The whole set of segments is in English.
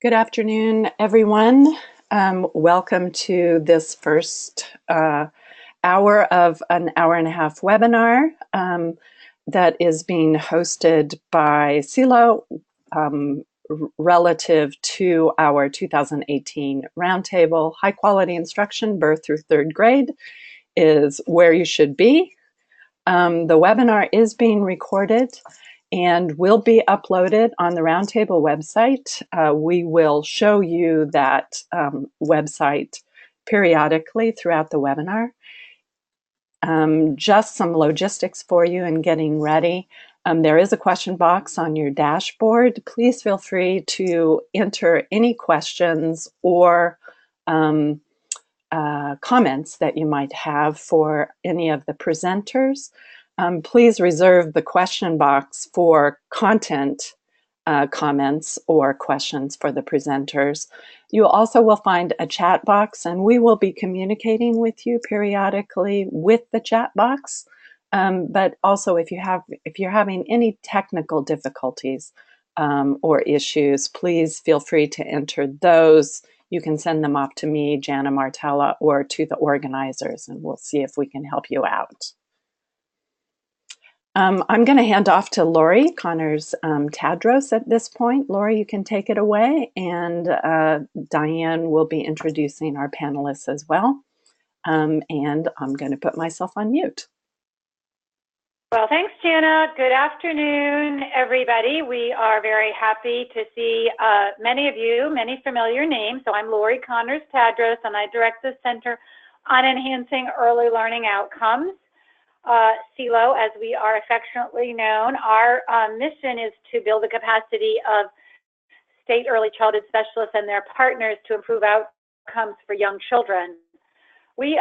Good afternoon, everyone. Welcome to this first hour of an hour-and-a-half webinar that is being hosted by CELO relative to our 2018 Roundtable. High quality instruction, birth through third grade, is where you should be. The webinar is being recorded and will be uploaded on the Roundtable website. We will show you that website periodically throughout the webinar. Just some logistics for you in getting ready. There is a question box on your dashboard. Please feel free to enter any questions or comments that you might have for any of the presenters. Please reserve the question box for content comments or questions for the presenters. You also will find a chat box, and we will be communicating with you periodically with the chat box. But also, if you're having any technical difficulties or issues, please feel free to enter those. You can send them off to me, Jana Martella, or to the organizers, and we'll see if we can help you out. I'm going to hand off to Lori Connors-Tadros at this point. Lori, you can take it away, and Diane will be introducing our panelists as well. And I'm going to put myself on mute. Well, thanks, Jana. Good afternoon, everybody. We are very happy to see many of you, many familiar names. So I'm Lori Connors-Tadros, and I direct the Center on Enhancing Early Learning Outcomes. CELO, as we are affectionately known. Our mission is to build the capacity of state early childhood specialists and their partners to improve outcomes for young children. The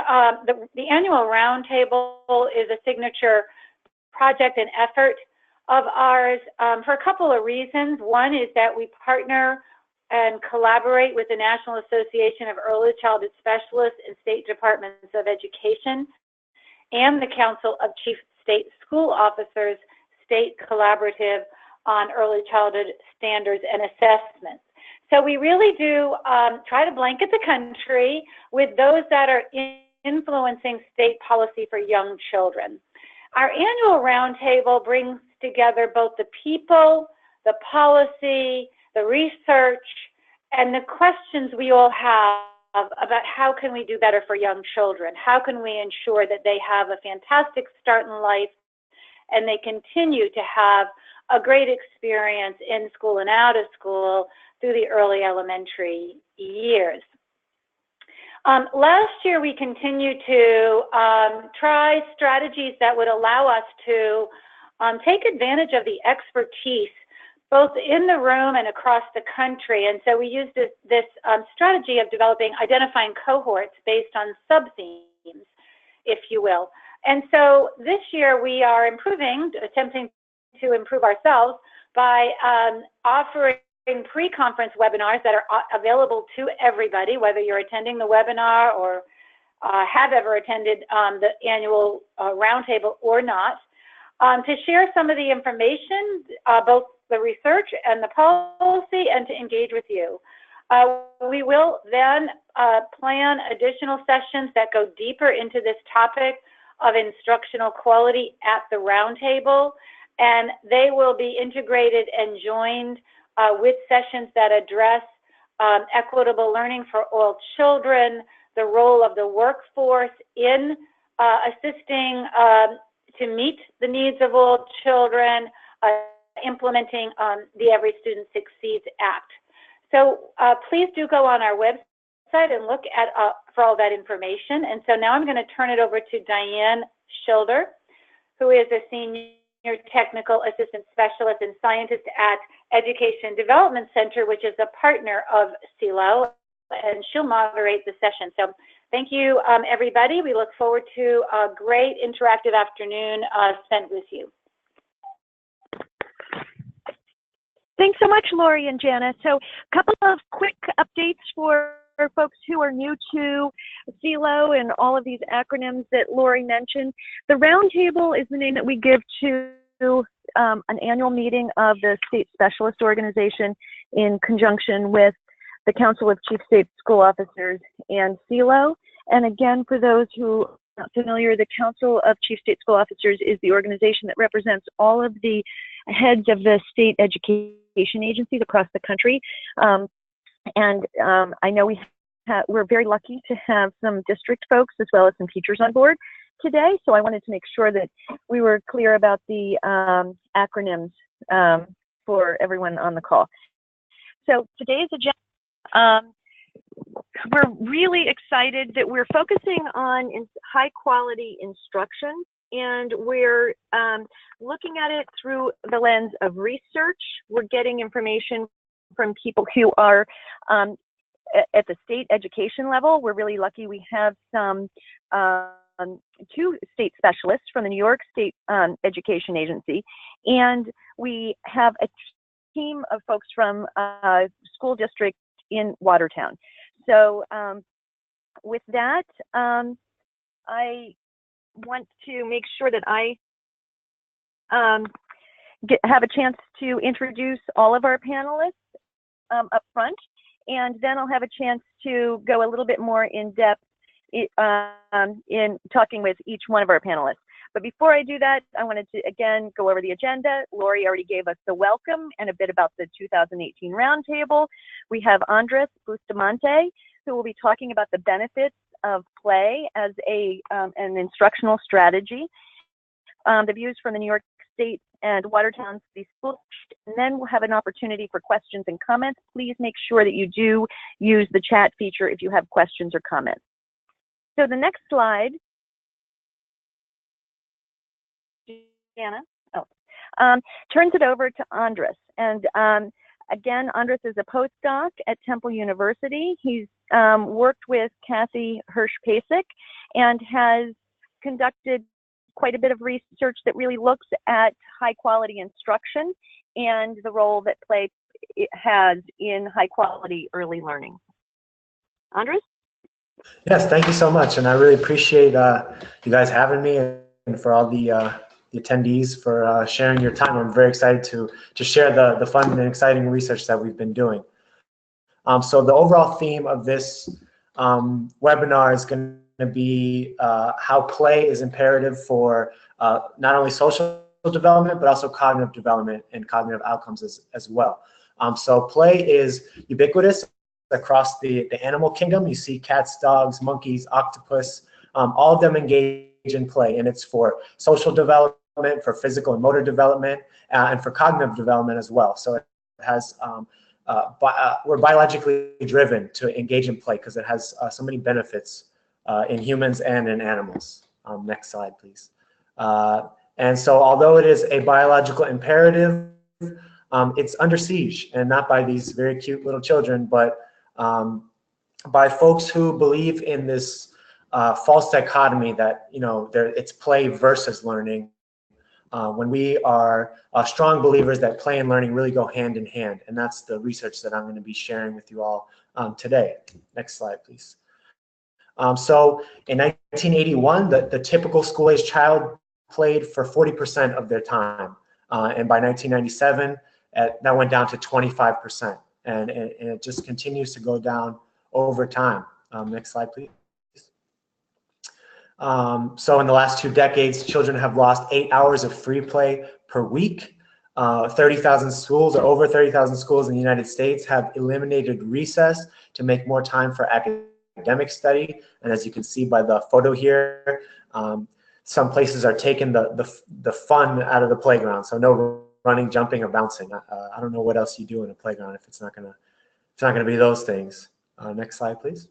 annual Roundtable is a signature project and effort of ours for a couple of reasons. One is that we partner and collaborate with the National Association of Early Childhood Specialists and State Departments of Education and the Council of Chief State School Officers State Collaborative on Early Childhood Standards and Assessments. So we really do try to blanket the country with those that are influencing state policy for young children. Our annual Roundtable brings together both the people, the policy, the research, and the questions we all have about how can we do better for young children? How can we ensure that they have a fantastic start in life and they continue to have a great experience in school and out of school through the early elementary years? Last year, we continued to try strategies that would allow us to take advantage of the expertise both in the room and across the country. And so we used this strategy of identifying cohorts based on sub-themes, if you will. And so this year we are attempting to improve ourselves by offering pre-conference webinars that are available to everybody, whether you're attending the webinar or have ever attended the annual Roundtable or not, to share some of the information, both the research and the policy, and to engage with you. We will then plan additional sessions that go deeper into this topic of instructional quality at the Roundtable, and they will be integrated and joined with sessions that address equitable learning for all children, the role of the workforce in assisting to meet the needs of all children, implementing the Every Student Succeeds Act. So please do go on our website and look at for all that information. And so now I'm going to turn it over to Diane Schilder, who is a Senior Technical Assistant Specialist and Scientist at Education Development Center, which is a partner of CELO, and she'll moderate the session. So thank you, everybody. We look forward to a great interactive afternoon spent with you. Thanks so much, Lori and Jana. So a couple of quick updates for folks who are new to CELO and all of these acronyms that Lori mentioned. The Roundtable is the name that we give to an annual meeting of the State Specialist Organization in conjunction with the Council of Chief State School Officers, and CELO. And again, for those who are not familiar, the Council of Chief State School Officers is the organization that represents all of the heads of the state education agencies across the country. I know we're very lucky to have some district folks as well as some teachers on board today, so I wanted to make sure that we were clear about the acronyms for everyone on the call. So today's agenda, we're really excited that we're focusing on high quality instruction, and we're looking at it through the lens of research. We're getting information from people who are at the state education level. We're really lucky we have some two state specialists from the New York State Education Agency, and we have a team of folks from school district in Watertown. So with that, I want to make sure that I have a chance to introduce all of our panelists up front, and then I'll have a chance to go a little bit more in depth in talking with each one of our panelists. But before I do that, I wanted to again go over the agenda. Lori already gave us the welcome and a bit about the 2018 Roundtable. We have Andres Bustamante, who will be talking about the benefits of play as an instructional strategy, the views from the New York State and Watertown City Schools, and then we'll have an opportunity for questions and comments. Please make sure that you do use the chat feature if you have questions or comments. So the next slide, Jana, turns it over to Andres. And again, Andres is a postdoc at Temple University. He's worked with Kathy Hirsch-Pasek and has conducted quite a bit of research that really looks at high quality instruction and the role that play has in high quality early learning. Andres? Yes, thank you so much. And I really appreciate you guys having me, and for all the attendees for sharing your time. I'm very excited to share the fun and exciting research that we've been doing. So the overall theme of this webinar is going to be how play is imperative for not only social development, but also cognitive development and cognitive outcomes as well. So play is ubiquitous across the animal kingdom. You see cats, dogs, monkeys, octopus, all of them engage in play, and it's for social development, for physical and motor development, and for cognitive development as well. So it has, we're biologically driven to engage in play because it has so many benefits in humans and in animals. Next slide, please. And so although it is a biological imperative, it's under siege, and not by these very cute little children, but by folks who believe in this false dichotomy that, you know, it's play versus learning, when we are strong believers that play and learning really go hand in hand. And that's the research that I'm going to be sharing with you all today. Next slide, please. So in 1981, the typical school-age child played for 40% of their time. And by 1997, that went down to 25%. And it just continues to go down over time. Next slide, please. So in the last 2 decades, children have lost 8 hours of free play per week. 30,000 schools, or over 30,000 schools in the United States, have eliminated recess to make more time for academic study. And as you can see by the photo here, some places are taking the fun out of the playground. So no running, jumping, or bouncing. I don't know what else you do in a playground if it's not gonna be those things. Next slide, please.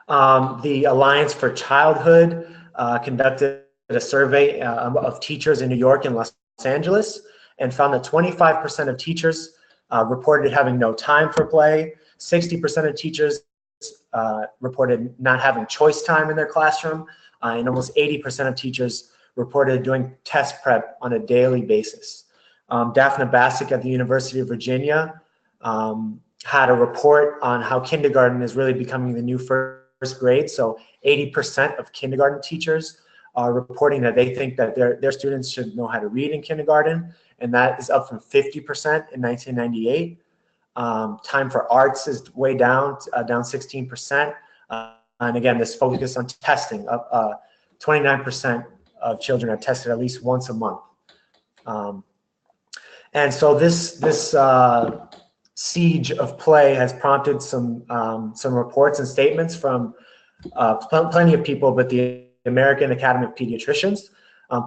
The Alliance for Childhood conducted a survey of teachers in New York and Los Angeles and found that 25% of teachers reported having no time for play. 60% of teachers reported not having choice time in their classroom, and almost 80% of teachers reported doing test prep on a daily basis. Daphne Bassick at the University of Virginia had a report on how kindergarten is really becoming the new first grade. So 80% of kindergarten teachers are reporting that they think that their students should know how to read in kindergarten, and that is up from 50% in 1998. Time for arts is way down, down 16%. And again, this focus on testing, 29% of children are tested at least once a month. And so this siege of play has prompted some reports and statements from plenty of people, but the American Academy of Pediatricians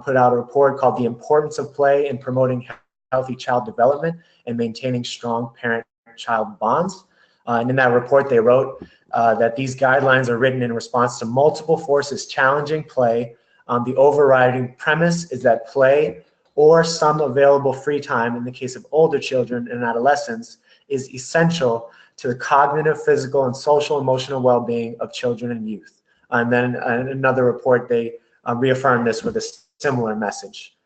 put out a report called The Importance of Play in Promoting Healthy Child Development and Maintaining Strong Parent-Child Bonds. And in that report, they wrote that these guidelines are written in response to multiple forces challenging play. The overriding premise is that play or some available free time in the case of older children and adolescents is essential to the cognitive, physical, and social emotional well-being of children and youth. And then in another report, they reaffirmed this with a similar message,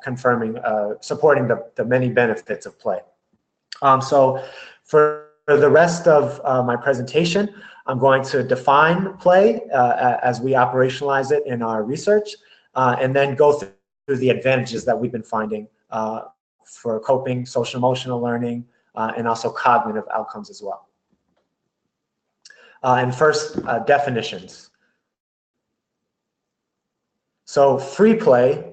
confirming, supporting the many benefits of play. So for the rest of my presentation, I'm going to define play as we operationalize it in our research, and then go through the advantages that we've been finding for coping, social emotional learning, and also cognitive outcomes as well. And first, definitions. So free play,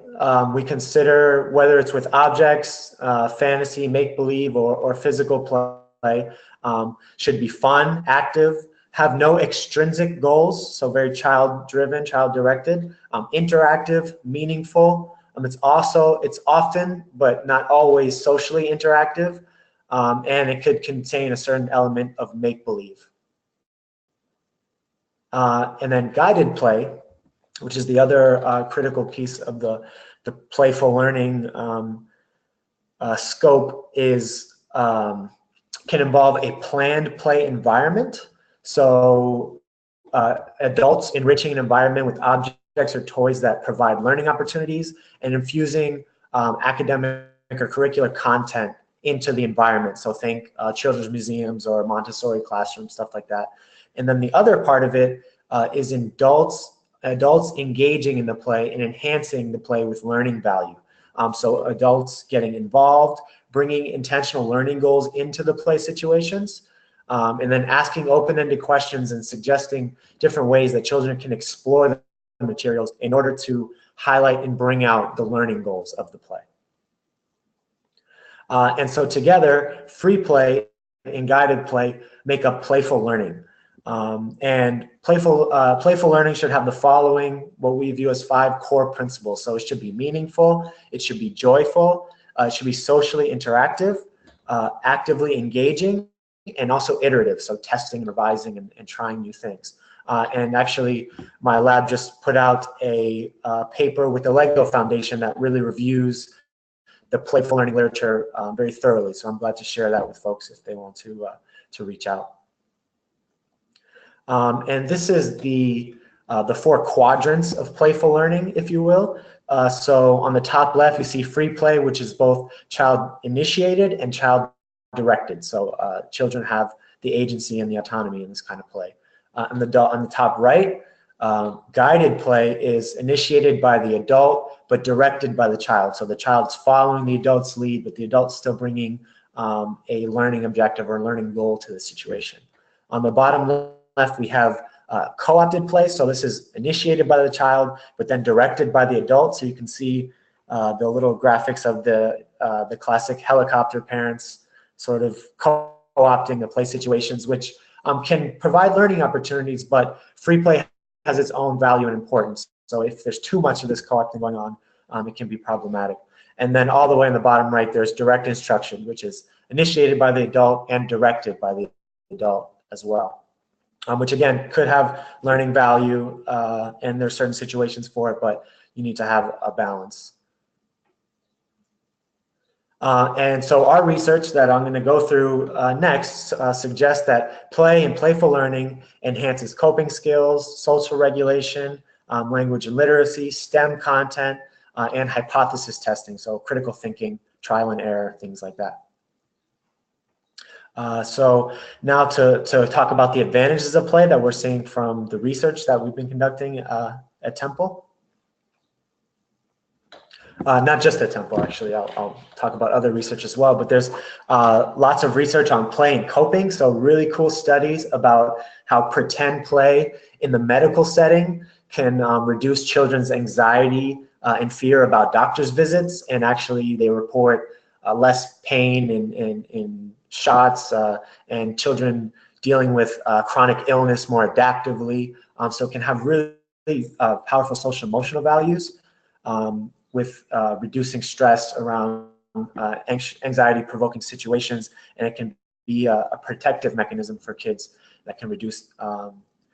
we consider whether it's with objects, fantasy, make-believe, or physical play, should be fun, active, have no extrinsic goals, so very child-driven, child-directed, interactive, meaningful. It's often, but not always, socially interactive, and it could contain a certain element of make-believe. And then guided play, which is the other critical piece of the playful learning scope, is can involve a planned play environment. So adults enriching an environment with objects or toys that provide learning opportunities and infusing academic or curricular content into the environment. So think children's museums or Montessori classrooms, stuff like that. And then the other part of it is adults engaging in the play and enhancing the play with learning value. So adults getting involved, bringing intentional learning goals into the play situations, and then asking open-ended questions and suggesting different ways that children can explore the materials in order to highlight and bring out the learning goals of the play. And so together, free play and guided play make up playful learning. And playful learning should have the following, what we view as 5 core principles. So it should be meaningful, it should be joyful, it should be socially interactive, actively engaging, and also iterative, so testing, revising, and trying new things. And actually, my lab just put out a paper with the LEGO Foundation that really reviews the playful learning literature very thoroughly. So I'm glad to share that with folks if they want to reach out. And this is the 4 quadrants of playful learning, if you will. So on the top left, you see free play, which is both child-initiated and child-directed. So children have the agency and the autonomy in this kind of play. On the top right, guided play is initiated by the adult, but directed by the child. So the child's following the adult's lead, but the adult's still bringing a learning objective or learning goal to the situation. On the bottom left, we have co-opted play. So this is initiated by the child, but then directed by the adult. So you can see the little graphics of the classic helicopter parents sort of co-opting the play situations, which can provide learning opportunities, but free play has its own value and importance. So if there's too much of this co-opting going on, it can be problematic. And then all the way in the bottom right, there's direct instruction, which is initiated by the adult and directed by the adult as well. Which again could have learning value, and there's certain situations for it, but you need to have a balance. And so our research that I'm going to go through next suggests that play and playful learning enhances coping skills, social regulation, language and literacy, STEM content, and hypothesis testing, so critical thinking, trial and error, things like that. So now to talk about the advantages of play that we're seeing from the research that we've been conducting at Temple. Not just at Temple, actually. I'll talk about other research as well, but there's lots of research on play and coping. So really cool studies about how pretend play in the medical setting can reduce children's anxiety and fear about doctor's visits. And actually they report less pain in shots and children dealing with chronic illness more adaptively. So it can have really powerful social emotional values. With reducing stress around anxiety-provoking situations, and it can be a protective mechanism for kids that can reduce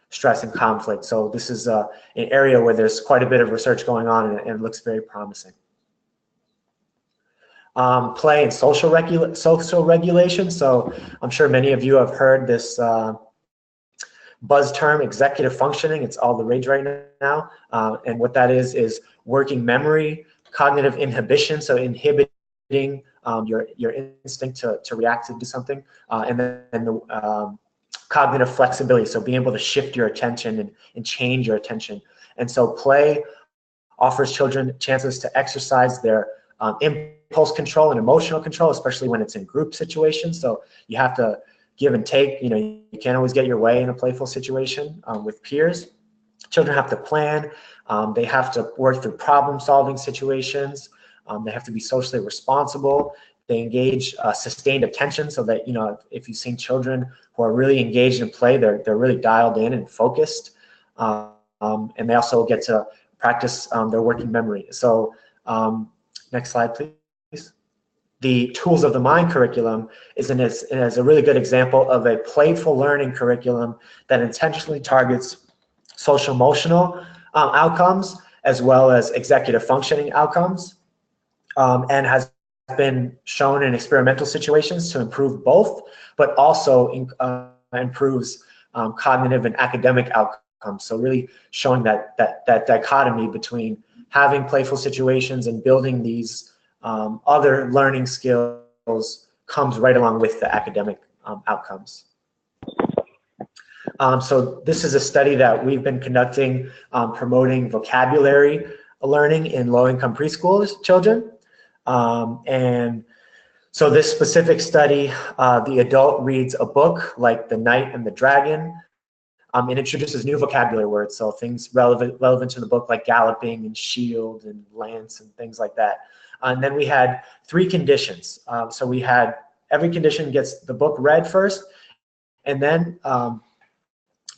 stress and conflict. So this is an area where there's quite a bit of research going on, and it looks very promising. Play and social regulation. So I'm sure many of you have heard this buzz term, executive functioning. It's all the rage right now. And what that is working memory, cognitive inhibition, so inhibiting your instinct to react to do something, and then the cognitive flexibility, so being able to shift your attention and change your attention. And so play offers children chances to exercise their impulse control and emotional control, especially when it's in group situations. So you have to give and take. You know, you can't always get your way in a playful situation with peers. Children have to plan. They have to work through problem-solving situations. They have to be socially responsible. They engage sustained attention, so that, you know, if you've seen children who are really engaged in play, they're really dialed in and focused. And they also get to practice their working memory. So next slide, please. The Tools of the Mind curriculum is a really good example of a playful learning curriculum that intentionally targets social emotional outcomes as well as executive functioning outcomes, and has been shown in experimental situations to improve both, but also improves cognitive and academic outcomes. So really showing that dichotomy between having playful situations and building these other learning skills comes right along with the academic outcomes. So this is a study that we've been conducting promoting vocabulary learning in low-income preschool children. And so this specific study, the adult reads a book like The Knight and the Dragon, and introduces new vocabulary words, so things relevant to the book like galloping and shield and lance and things like that. And then we had 3 conditions. So we had every condition gets the book read first, and then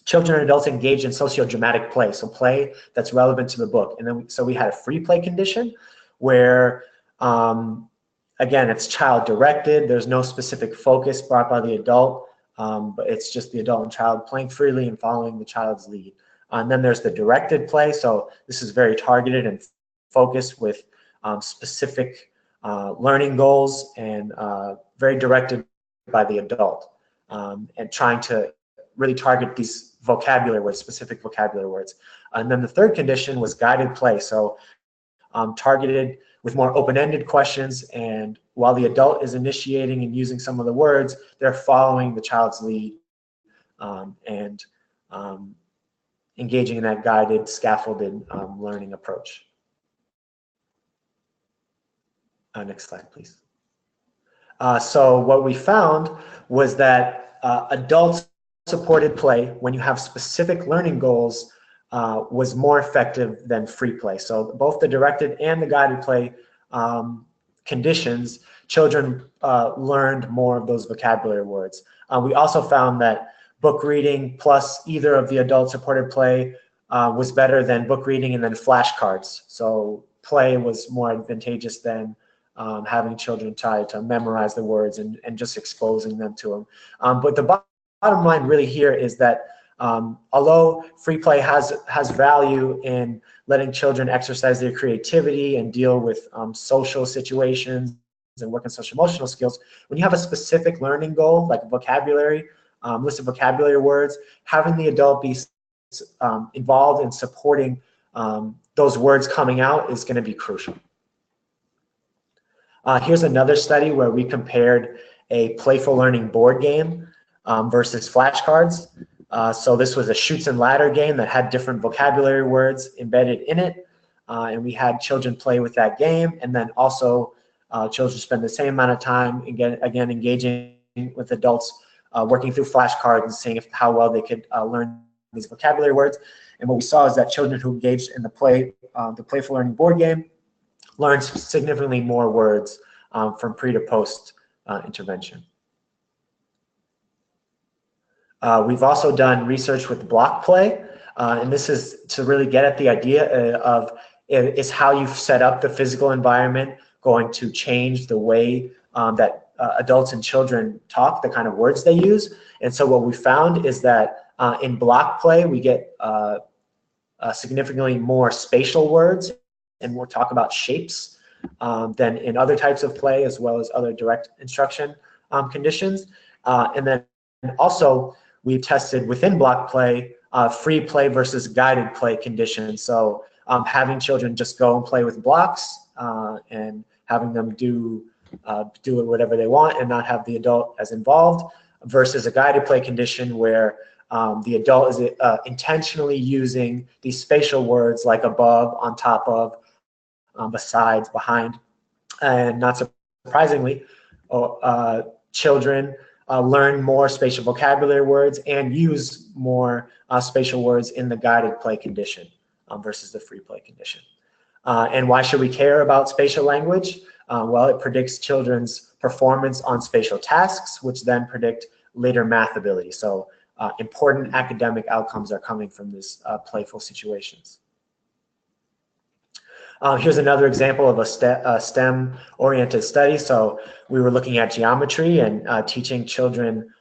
children and adults engage in socio-dramatic play, so play that's relevant to the book. And then so we had a free play condition where, again, it's child-directed. There's no specific focus brought by the adult, but it's just the adult and child playing freely and following the child's lead. And then there's the directed play, so this is very targeted and focused with specific learning goals and very directed by the adult, and trying to really target these vocabulary words, specific vocabulary words. And then the third condition was guided play, so targeted with more open-ended questions, and while the adult is initiating and using some of the words, they're following the child's lead and engaging in that guided, scaffolded learning approach. Next slide, please. So what we found was that adult-supported play, when you have specific learning goals, was more effective than free play. So both the directed and the guided play conditions, children learned more of those vocabulary words. We also found that book reading plus either of the adult-supported play was better than book reading and then flashcards. So play was more advantageous than having children try to memorize the words and just exposing them to them. But the bottom line really here is that although free play has value in letting children exercise their creativity and deal with social situations and work on social emotional skills, when you have a specific learning goal like vocabulary, list of vocabulary words, having the adult be involved in supporting those words coming out is going to be crucial. Here's another study where we compared a playful learning board game versus flashcards. So this was a shoots and ladder game that had different vocabulary words embedded in it. and we had children play with that game, and then also children spend the same amount of time, again engaging with adults, working through flashcards and seeing how well they could learn these vocabulary words. And what we saw is that children who engaged in the playful learning board game learned significantly more words from pre to post intervention. We've also done research with block play, and this is to really get at the idea of, is how you've set up the physical environment going to change the way that adults and children talk, the kind of words they use. And so what we found is that in block play, we get significantly more spatial words, and we'll talk about shapes, than in other types of play, as well as other direct instruction conditions. And then also, we tested within block play, free play versus guided play conditions. So having children just go and play with blocks and having them do whatever they want and not have the adult as involved, versus a guided play condition where the adult is intentionally using these spatial words like above, on top of, besides, behind. And not surprisingly, children learn more spatial vocabulary words and use more spatial words in the guided play condition versus the free play condition. And why should we care about spatial language? Well, it predicts children's performance on spatial tasks, which then predict later math ability. So important academic outcomes are coming from this playful situations. Here's another example of a STEM-oriented study. So we were looking at geometry and teaching children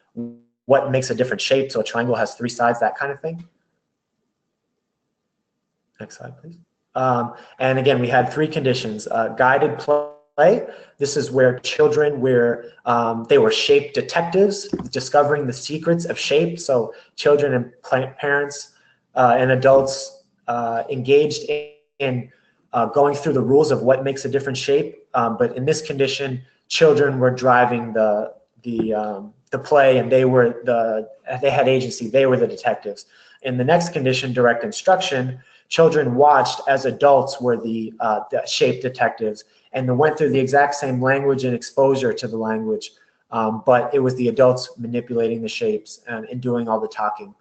what makes a different shape. So a triangle has 3 sides, that kind of thing. Next slide, please. And again, we had 3 conditions. Guided play. This is where children they were shape detectives, discovering the secrets of shape. So children and parents and adults engaged in going through the rules of what makes a different shape. But in this condition, children were driving the play, and they had agency. They were the detectives. In the next condition, direct instruction, children watched as adults were the shape detectives, and they went through the exact same language and exposure to the language, but it was the adults manipulating the shapes and doing all the talking.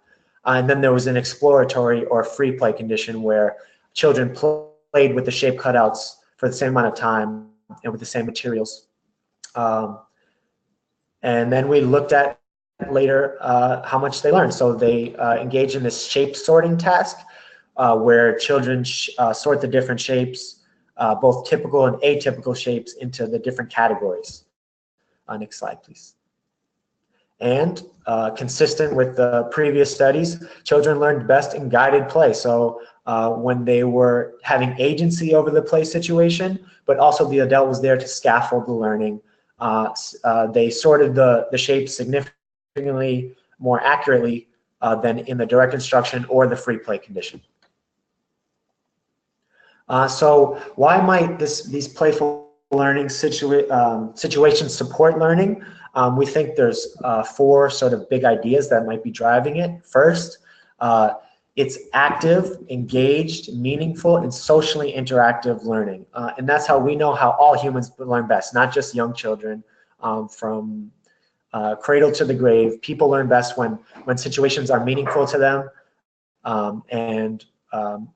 And then there was an exploratory or free play condition where children played with the shape cutouts for the same amount of time and with the same materials. And then we looked at later how much they learned. So they engaged in this shape sorting task where children sort the different shapes, both typical and atypical shapes, into the different categories. Next slide, please. And consistent with the previous studies, children learned best in guided play. So when they were having agency over the play situation, but also the adult was there to scaffold the learning, they sorted the shapes significantly more accurately than in the direct instruction or the free play condition. So why might these playful learning situations support learning? We think there's 4 sort of big ideas that might be driving it. First, it's active, engaged, meaningful, and socially interactive learning. And that's how we know how all humans learn best, not just young children. From cradle to the grave, people learn best when situations are meaningful to them and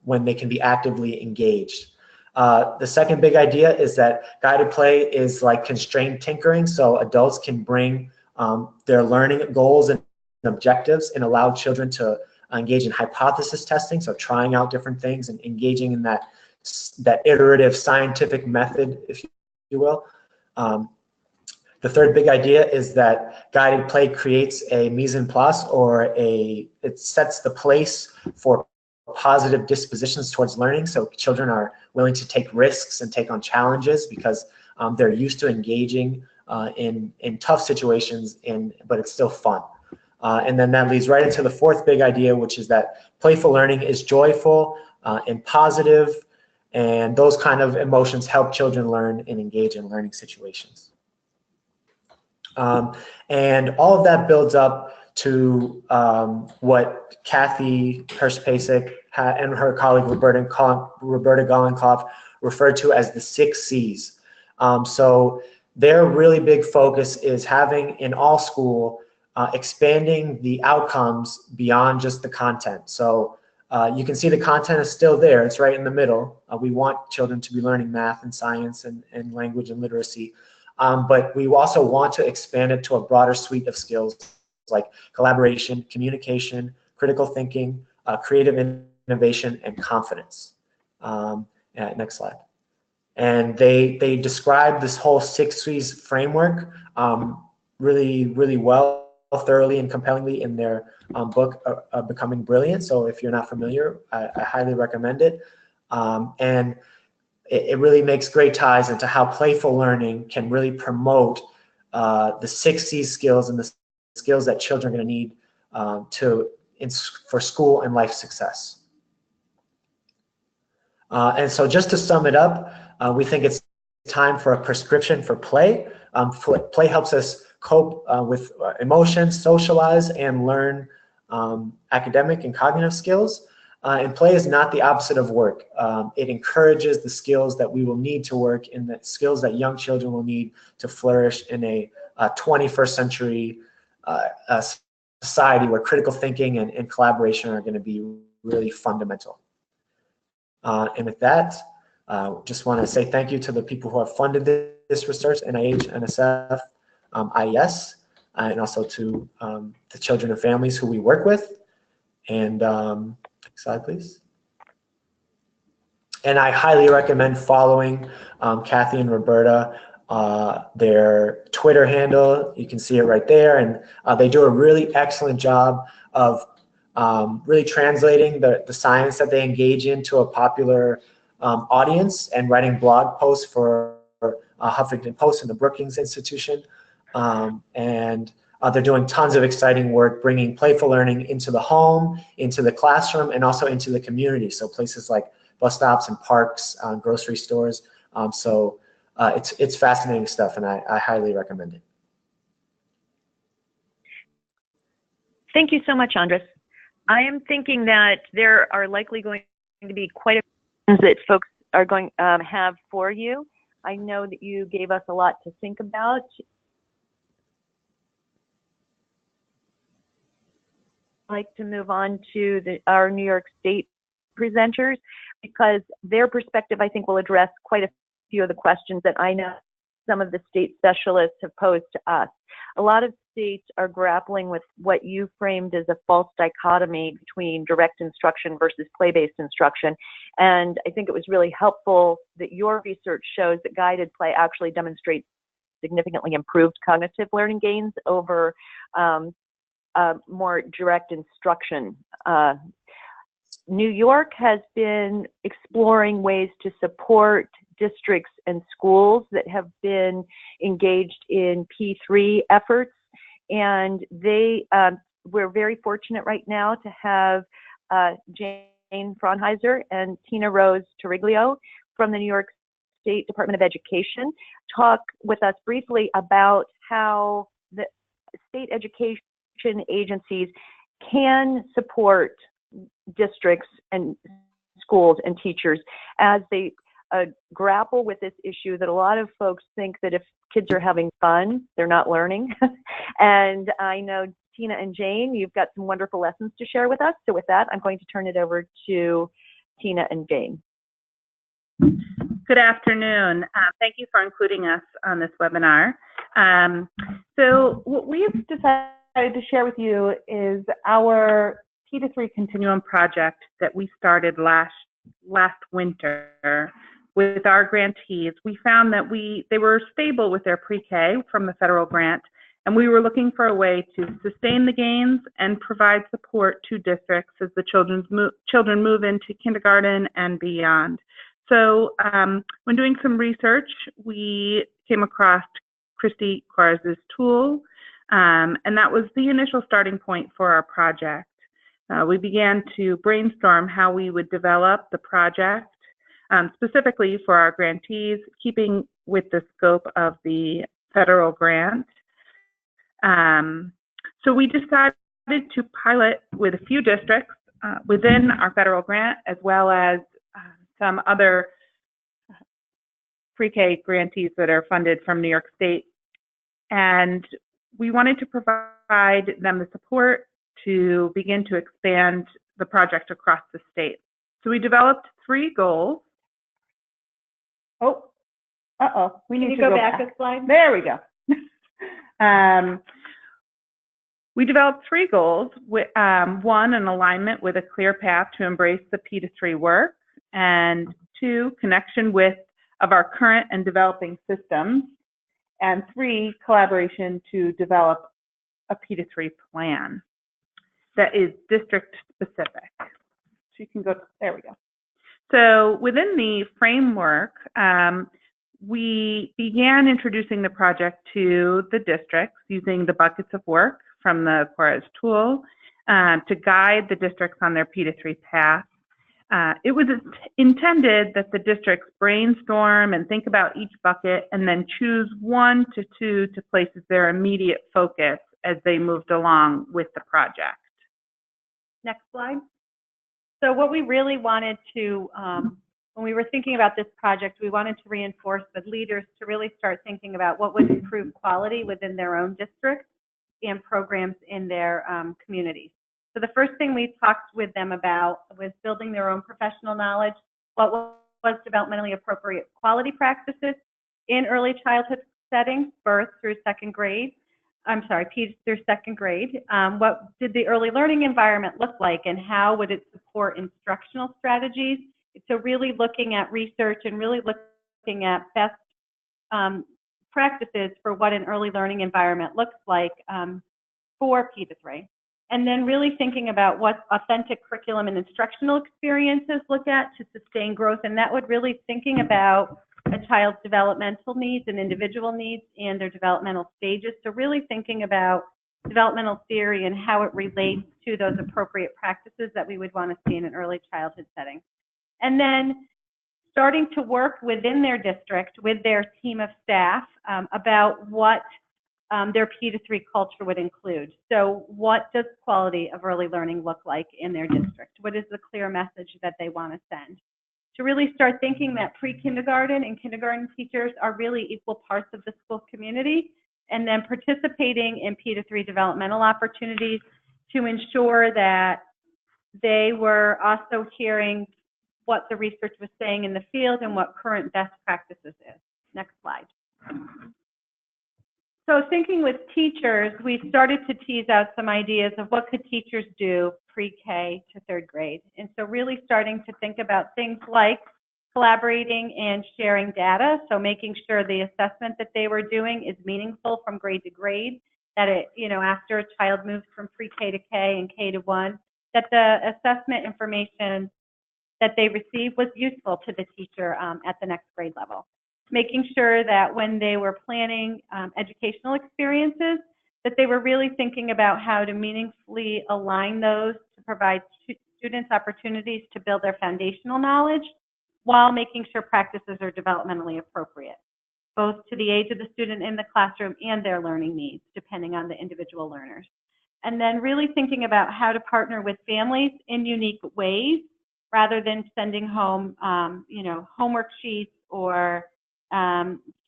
when they can be actively engaged. The second big idea is that guided play is like constrained tinkering, so adults can bring their learning goals and objectives and allow children to engage in hypothesis testing, so trying out different things and engaging in that iterative scientific method, if you will. The third big idea is that guided play creates a mise en place, or it sets the place for positive dispositions towards learning. So children are willing to take risks and take on challenges because they're used to engaging in tough situations, but it's still fun. And then that leads right into the fourth big idea, which is that playful learning is joyful and positive, and those kind of emotions help children learn and engage in learning situations. And all of that builds up to what Kathy Hirsch-Pasek and her colleague Roberta Gollenkopf referred to as the 6 C's. So their really big focus is having in all school, expanding the outcomes beyond just the content. So you can see the content is still there. It's right in the middle. We want children to be learning math and science and language and literacy. But we also want to expand it to a broader suite of skills like collaboration, communication, critical thinking, creative innovation, and confidence. Next slide. And they describe this whole 6 C's framework really well, thoroughly and compellingly in their book, Becoming Brilliant. So if you're not familiar, I highly recommend it. And it really makes great ties into how playful learning can really promote the 6 C skills and the skills that children are going to need for school and life success. And so just to sum it up, we think it's time for a prescription for play. Play helps us cope with emotions, socialize, and learn academic and cognitive skills. And play is not the opposite of work. It encourages the skills that we will need to work and the skills that young children will need to flourish in a 21st century society where critical thinking and collaboration are going to be really fundamental. And with that, just want to say thank you to the people who have funded this research, NIH, NSF, IES, and also to the children and families who we work with. And next slide, please. And I highly recommend following Kathy and Roberta, their Twitter handle. You can see it right there. And they do a really excellent job of really translating the science that they engage in to a popular audience and writing blog posts for Huffington Post and the Brookings Institution. And they're doing tons of exciting work, bringing playful learning into the home, into the classroom, and also into the community. So places like bus stops and parks, grocery stores. So it's fascinating stuff, and I highly recommend it. Thank you so much, Andres. I am thinking that there are likely going to be quite a few things that folks are going to have for you. I know that you gave us a lot to think about. I'd like to move on to our New York State presenters, because their perspective, I think, will address quite a few of the questions that I know some of the state specialists have posed to us. A lot of states are grappling with what you framed as a false dichotomy between direct instruction versus play-based instruction. And I think it was really helpful that your research shows that guided play actually demonstrates significantly improved cognitive learning gains over more direct instruction. New York has been exploring ways to support districts and schools that have been engaged in P3 efforts, and we're very fortunate right now to have Jane Fraunheiser and Tina Rose Terriglio from the New York State Department of Education talk with us briefly about how the state education agencies can support districts and schools and teachers as they grapple with this issue that a lot of folks think that if kids are having fun, they're not learning. And I know Tina and Jane, you've got some wonderful lessons to share with us. So with that, I'm going to turn it over to Tina and Jane. Good afternoon. Thank you for including us on this webinar. So what we've decided to share with you is our P3 Continuum project that we started last winter with our grantees. We found that they were stable with their pre-K from the federal grant, and we were looking for a way to sustain the gains and provide support to districts as the children move into kindergarten and beyond. So when doing some research, we came across Christy Quares's tool, and that was the initial starting point for our project. We began to brainstorm how we would develop the project, specifically for our grantees, keeping with the scope of the federal grant. So we decided to pilot with a few districts within our federal grant, as well as some other pre-K grantees that are funded from New York State. And we wanted to provide them the support to begin to expand the project across the state. So we developed 3 goals. We need to go back a slide. There we go. We developed 3 goals. One, an alignment with a clear path to embrace the P23 work, and 2, connection of our current and developing systems, and 3, collaboration to develop a P23 plan that is district specific. So you can go, there we go. So within the framework, we began introducing the project to the districts using the buckets of work from the Quarez tool to guide the districts on their P23 path. It was intended that the districts brainstorm and think about each bucket and then choose 1 to 2 to place as their immediate focus as they moved along with the project. Next slide. So what we really wanted to, when we were thinking about this project, we wanted to reinforce with leaders to really start thinking about what would improve quality within their own districts and programs in their communities. So the first thing we talked with them about was building their own professional knowledge, what was developmentally appropriate quality practices in early childhood settings, birth through 2nd grade. P through 2nd grade. What did the early learning environment look like, and how would it support instructional strategies? So really looking at research and really looking at best practices for what an early learning environment looks like for P23. And then really thinking about what authentic curriculum and instructional experiences look at to sustain growth. And that would really thinking about a child's developmental needs and individual needs and their developmental stages. So really thinking about developmental theory and how it relates to those appropriate practices that we would want to see in an early childhood setting. And then starting to work within their district with their team of staff about what their P23 culture would include. So what does quality of early learning look like in their district? What is the clear message that they want to send? To really start thinking that pre-kindergarten and kindergarten teachers are really equal parts of the school community, and then participating in P23 developmental opportunities to ensure that they were also hearing what the research was saying in the field and what current best practices is. Next slide. So thinking with teachers, we started to tease out some ideas of what could teachers do pre-K to 3rd grade. And so really starting to think about things like collaborating and sharing data. So making sure the assessment that they were doing is meaningful from grade to grade, that it, after a child moves from pre-K to K and K to 1, that the assessment information that they received was useful to the teacher at the next grade level. Making sure that when they were planning educational experiences, that they were really thinking about how to meaningfully align those to provide students opportunities to build their foundational knowledge while making sure practices are developmentally appropriate, both to the age of the student in the classroom and their learning needs, depending on the individual learners. And then really thinking about how to partner with families in unique ways, rather than sending home, homework sheets or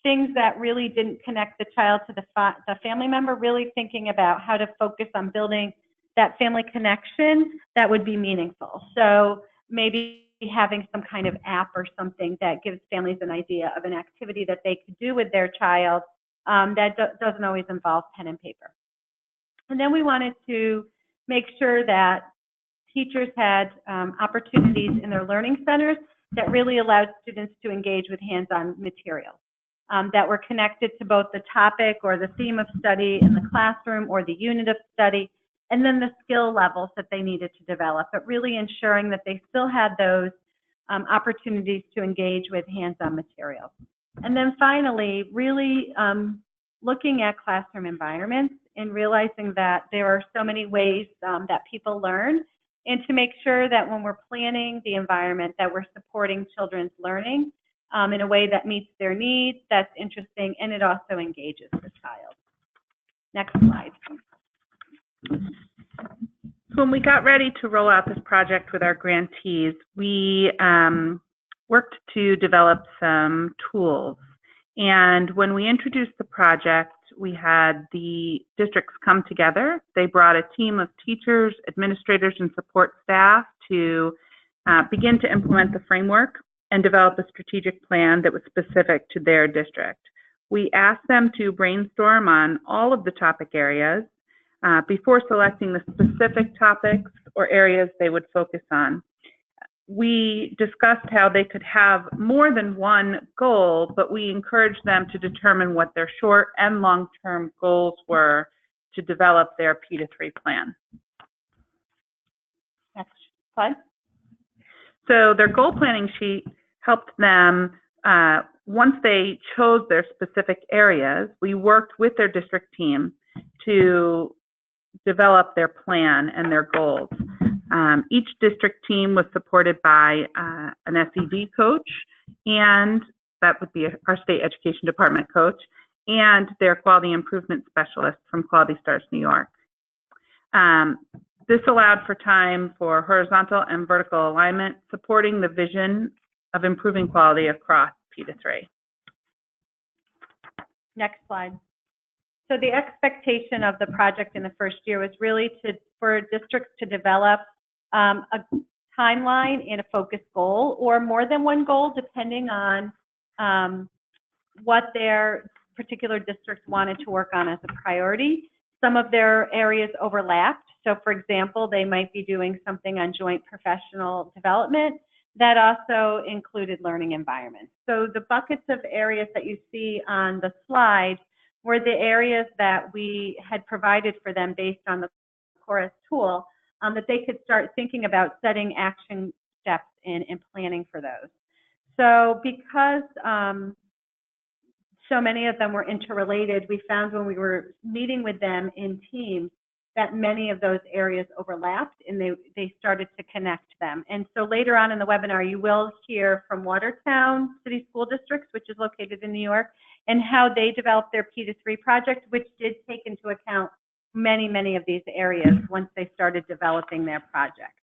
things that really didn't connect the child to the family member, really thinking about how to focus on building that family connection that would be meaningful. So maybe having some kind of app or something that gives families an idea of an activity that they could do with their child that doesn't always involve pen and paper. And then we wanted to make sure that teachers had opportunities in their learning centers that really allowed students to engage with hands-on materials that were connected to both the topic or the theme of study in the classroom or the unit of study, and then the skill levels that they needed to develop, but really ensuring that they still had those opportunities to engage with hands-on materials. And then finally, really looking at classroom environments and realizing that there are so many ways that people learn, and to make sure that when we're planning the environment that we're supporting children's learning in a way that meets their needs, that's interesting, and it also engages the child. Next slide. So when we got ready to roll out this project with our grantees, we worked to develop some tools. And when we introduced the project, we had the districts come together. They brought a team of teachers, administrators, and support staff to begin to implement the framework and develop a strategic plan that was specific to their district. We asked them to brainstorm on all of the topic areas before selecting the specific topics or areas they would focus on. We discussed how they could have more than one goal, but we encouraged them to determine what their short and long-term goals were to develop their P23 plan. Next slide. So their goal planning sheet helped them, once they chose their specific areas, we worked with their district team to develop their plan and their goals. Each district team was supported by an SED coach, and that would be our state education department coach, and their quality improvement specialist from Quality Stars New York. This allowed for time for horizontal and vertical alignment, supporting the vision of improving quality across P23. Next slide. So the expectation of the project in the first year was really for districts to develop a timeline and a focused goal, or more than one goal, depending on what their particular district wanted to work on as a priority. Some of their areas overlapped. So for example, they might be doing something on joint professional development that also included learning environments. So the buckets of areas that you see on the slide were the areas that we had provided for them based on the Chorus tool, that they could start thinking about setting action steps and planning for those. So because so many of them were interrelated, we found when we were meeting with them in teams that many of those areas overlapped, and they started to connect them. And so later on in the webinar, you will hear from Watertown City School Districts, which is located in New York, and how they developed their P23 project, which did take into account many, many of these areas once they started developing their project.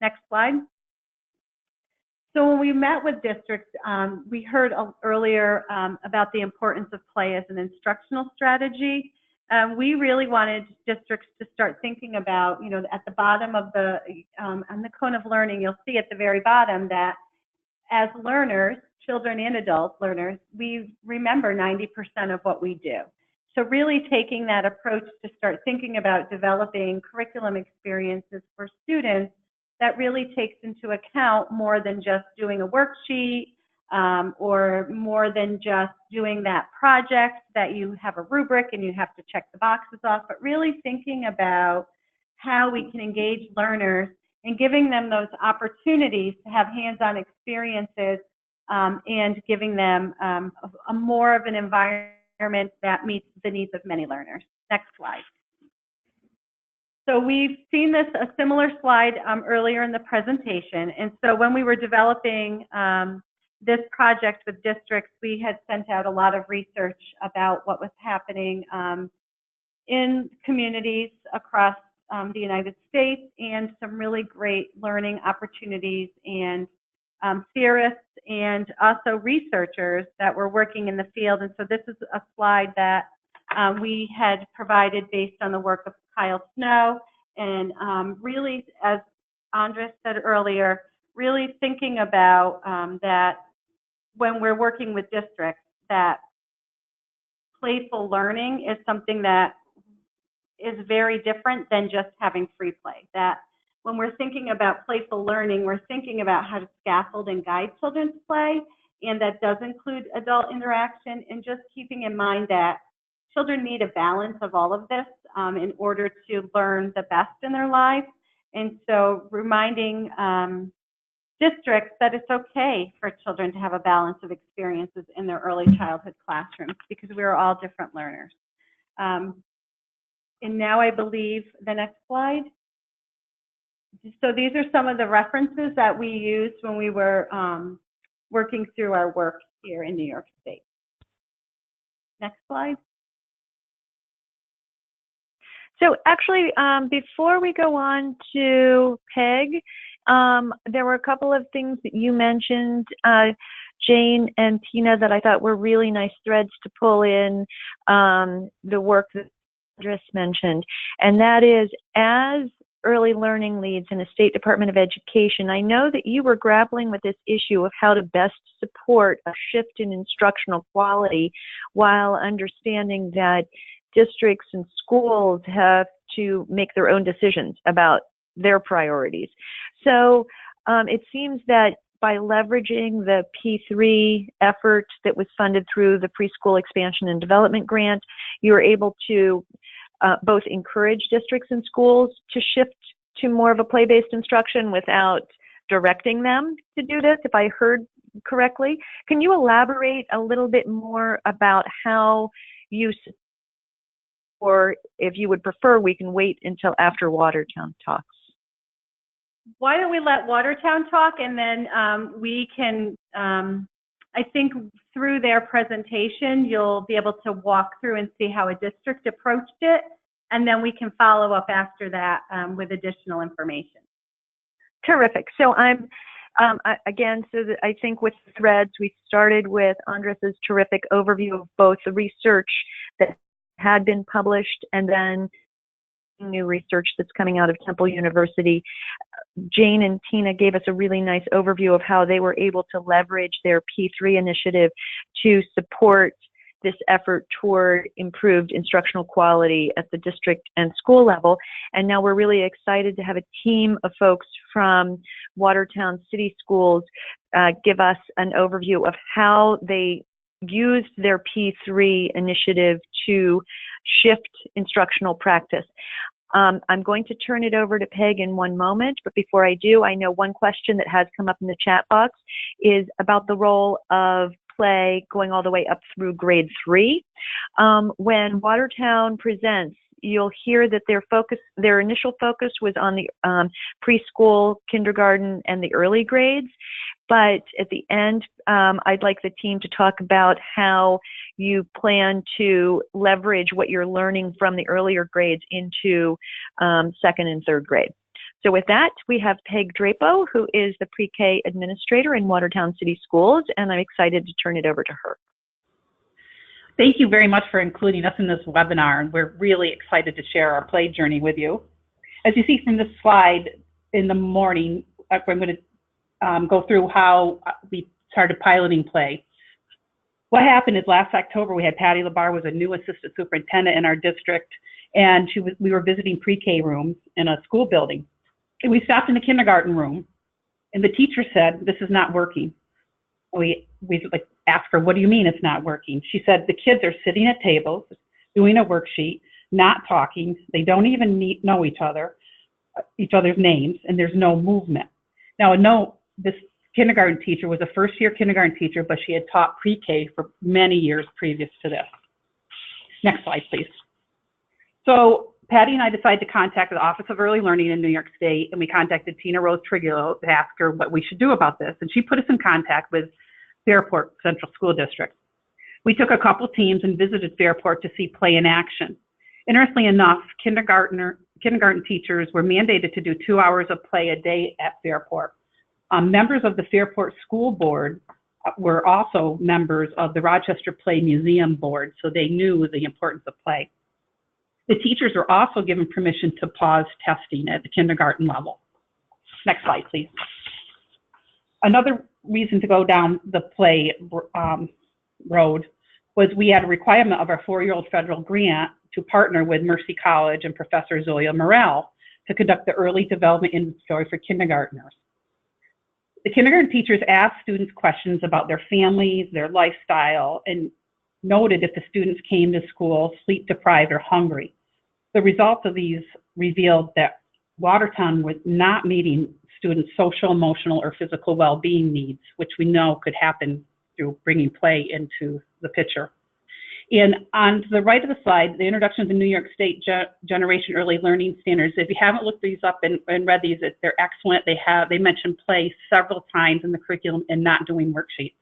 Next slide. So when we met with districts, we heard earlier about the importance of play as an instructional strategy. We really wanted districts to start thinking about, you know, at the bottom of the, on the cone of learning, you'll see at the very bottom that as learners, children and adult learners, we remember 90% of what we do. So really taking that approach to start thinking about developing curriculum experiences for students that really takes into account more than just doing a worksheet or more than just doing that project that you have a rubric and you have to check the boxes off, but really thinking about how we can engage learners and giving them those opportunities to have hands-on experiences and giving them a more of an environment that meets the needs of many learners. Next slide. So we've seen this, a similar slide earlier in the presentation. And so when we were developing this project with districts, we had sent out a lot of research about what was happening in communities across the United States, and some really great learning opportunities and theorists and also researchers that were working in the field. And so this is a slide that we had provided based on the work of Kyle Snow, and really, as Andres said earlier, really thinking about that when we're working with districts, that playful learning is something that is very different than just having free play. That when we're thinking about playful learning, we're thinking about how to scaffold and guide children's play, and that does include adult interaction, and just keeping in mind that children need a balance of all of this in order to learn the best in their lives. And so reminding districts that it's okay for children to have a balance of experiences in their early childhood classrooms, because we're all different learners. And now I believe the next slide. So these are some of the references that we used when we were working through our work here in New York State. Next slide. So actually, before we go on to Peg, there were a couple of things that you mentioned, Jane and Tina, that I thought were really nice threads to pull in the work that Andres mentioned. And that is, as early learning leads in the State Department of Education, I know that you were grappling with this issue of how to best support a shift in instructional quality while understanding that districts and schools have to make their own decisions about their priorities. So it seems that by leveraging the P3 effort that was funded through the Preschool Expansion and Development Grant, you were able to both encourage districts and schools to shift to more of a play-based instruction without directing them to do this, if I heard correctly. Can you elaborate a little bit more about how you, or if you would prefer, we can wait until after Watertown talks? Why don't we let Watertown talk, and then we can, I think through their presentation, you'll be able to walk through and see how a district approached it, and then we can follow up after that with additional information. Terrific. So I'm, again, so that I think with the threads, we started with Andres's terrific overview of both the research that had been published and then new research that's coming out of Temple University. Jane and Tina gave us a really nice overview of how they were able to leverage their P3 initiative to support this effort toward improved instructional quality at the district and school level. And now we're really excited to have a team of folks from Watertown City Schools give us an overview of how they used their P3 initiative to shift instructional practice. I'm going to turn it over to Peg in one moment, but before I do, I know one question that has come up in the chat box is about the role of play going all the way up through grade 3. When Watertown presents, you'll hear that their initial focus was on the preschool, kindergarten, and the early grades. But at the end, I'd like the team to talk about how you plan to leverage what you're learning from the earlier grades into second and third grade. So with that, we have Peg Drapo, who is the pre-K administrator in Watertown City Schools, and I'm excited to turn it over to her. Thank you very much for including us in this webinar, and we're really excited to share our play journey with you. As you see from this slide, in the morning, I'm going to go through how we started piloting play. What happened is last October, we had Patty LaBar, was a new assistant superintendent in our district, and we were visiting pre-K rooms in a school building. And we stopped in the kindergarten room, and the teacher said, "This is not working." We asked her, "What do you mean it's not working?" She said, "The kids are sitting at tables, doing a worksheet, not talking. They don't even know each other's names, and there's no movement." Now, no, this kindergarten teacher was a first-year kindergarten teacher, but she had taught pre-K for many years previous to this. Next slide, please. So Patty and I decided to contact the Office of Early Learning in New York State, and we contacted Tina Rose Trigulo to ask her what we should do about this. And she put us in contact with Fairport Central School District. We took a couple teams and visited Fairport to see play in action. Interestingly enough, kindergarten teachers were mandated to do 2 hours of play a day at Fairport. Members of the Fairport School Board were also members of the Rochester Play Museum Board, so they knew the importance of play. The teachers were also given permission to pause testing at the kindergarten level. Next slide, please. Another reason to go down the play road was we had a requirement of our 4-year-old federal grant to partner with Mercy College and Professor Zoya Morel to conduct the early development inventory for kindergartners. The kindergarten teachers asked students questions about their families, their lifestyle, and noted if the students came to school sleep deprived or hungry. The results of these revealed that Watertown was not meeting students' social, emotional, or physical well-being needs, which we know could happen through bringing play into the picture. And on the right of the slide, the introduction of the New York State Generation Early Learning Standards. If you haven't looked these up and read these, they're excellent. They mention play several times in the curriculum and not doing worksheets.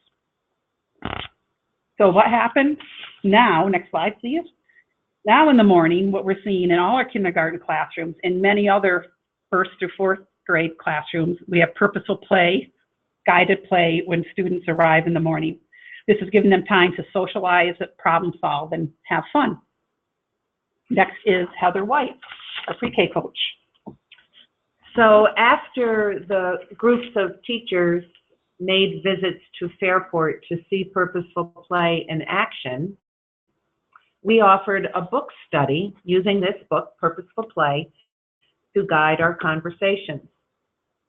So what happened now, next slide please, Now in the morning, what we're seeing in all our kindergarten classrooms and many other 1st through 4th grade classrooms, we have purposeful play, guided play when students arrive in the morning. This is giving them time to socialize, problem solve, and have fun. Next is Heather White, our pre-K coach. So after the groups of teachers made visits to Fairport to see purposeful play in action, we offered a book study using this book, Purposeful Play, to guide our conversations.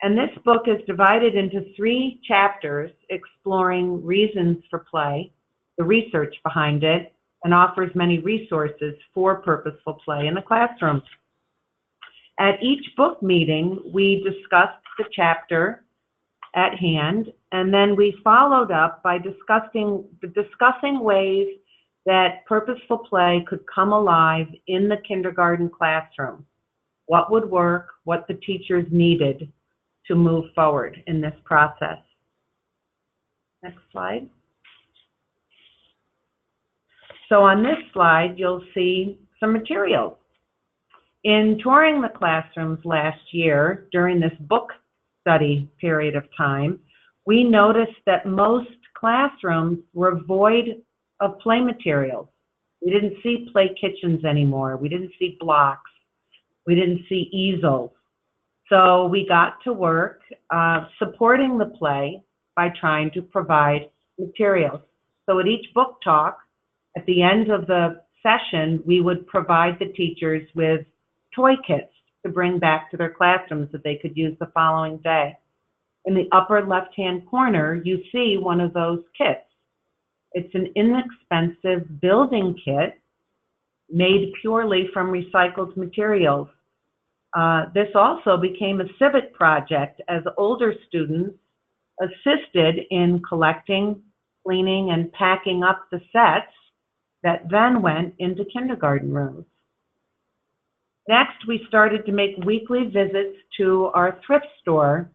And this book is divided into 3 chapters exploring reasons for play, the research behind it, and offers many resources for purposeful play in the classroom. At each book meeting, we discussed the chapter at hand, and then we followed up by discussing ways that purposeful play could come alive in the kindergarten classroom. What would work, what the teachers needed to move forward in this process. Next slide. So on this slide, you'll see some materials. In touring the classrooms last year, during this book study period of time, we noticed that most classrooms were void of play materials. We didn't see play kitchens anymore. We didn't see blocks. We didn't see easels. So we got to work supporting the play by trying to provide materials. So at each book talk, at the end of the session, we would provide the teachers with toy kits to bring back to their classrooms that they could use the following day. In the upper left-hand corner, you see one of those kits. It's an inexpensive building kit made purely from recycled materials. This also became a civic project as older students assisted in collecting, cleaning, and packing up the sets that then went into kindergarten rooms. Next, we started to make weekly visits to our thrift store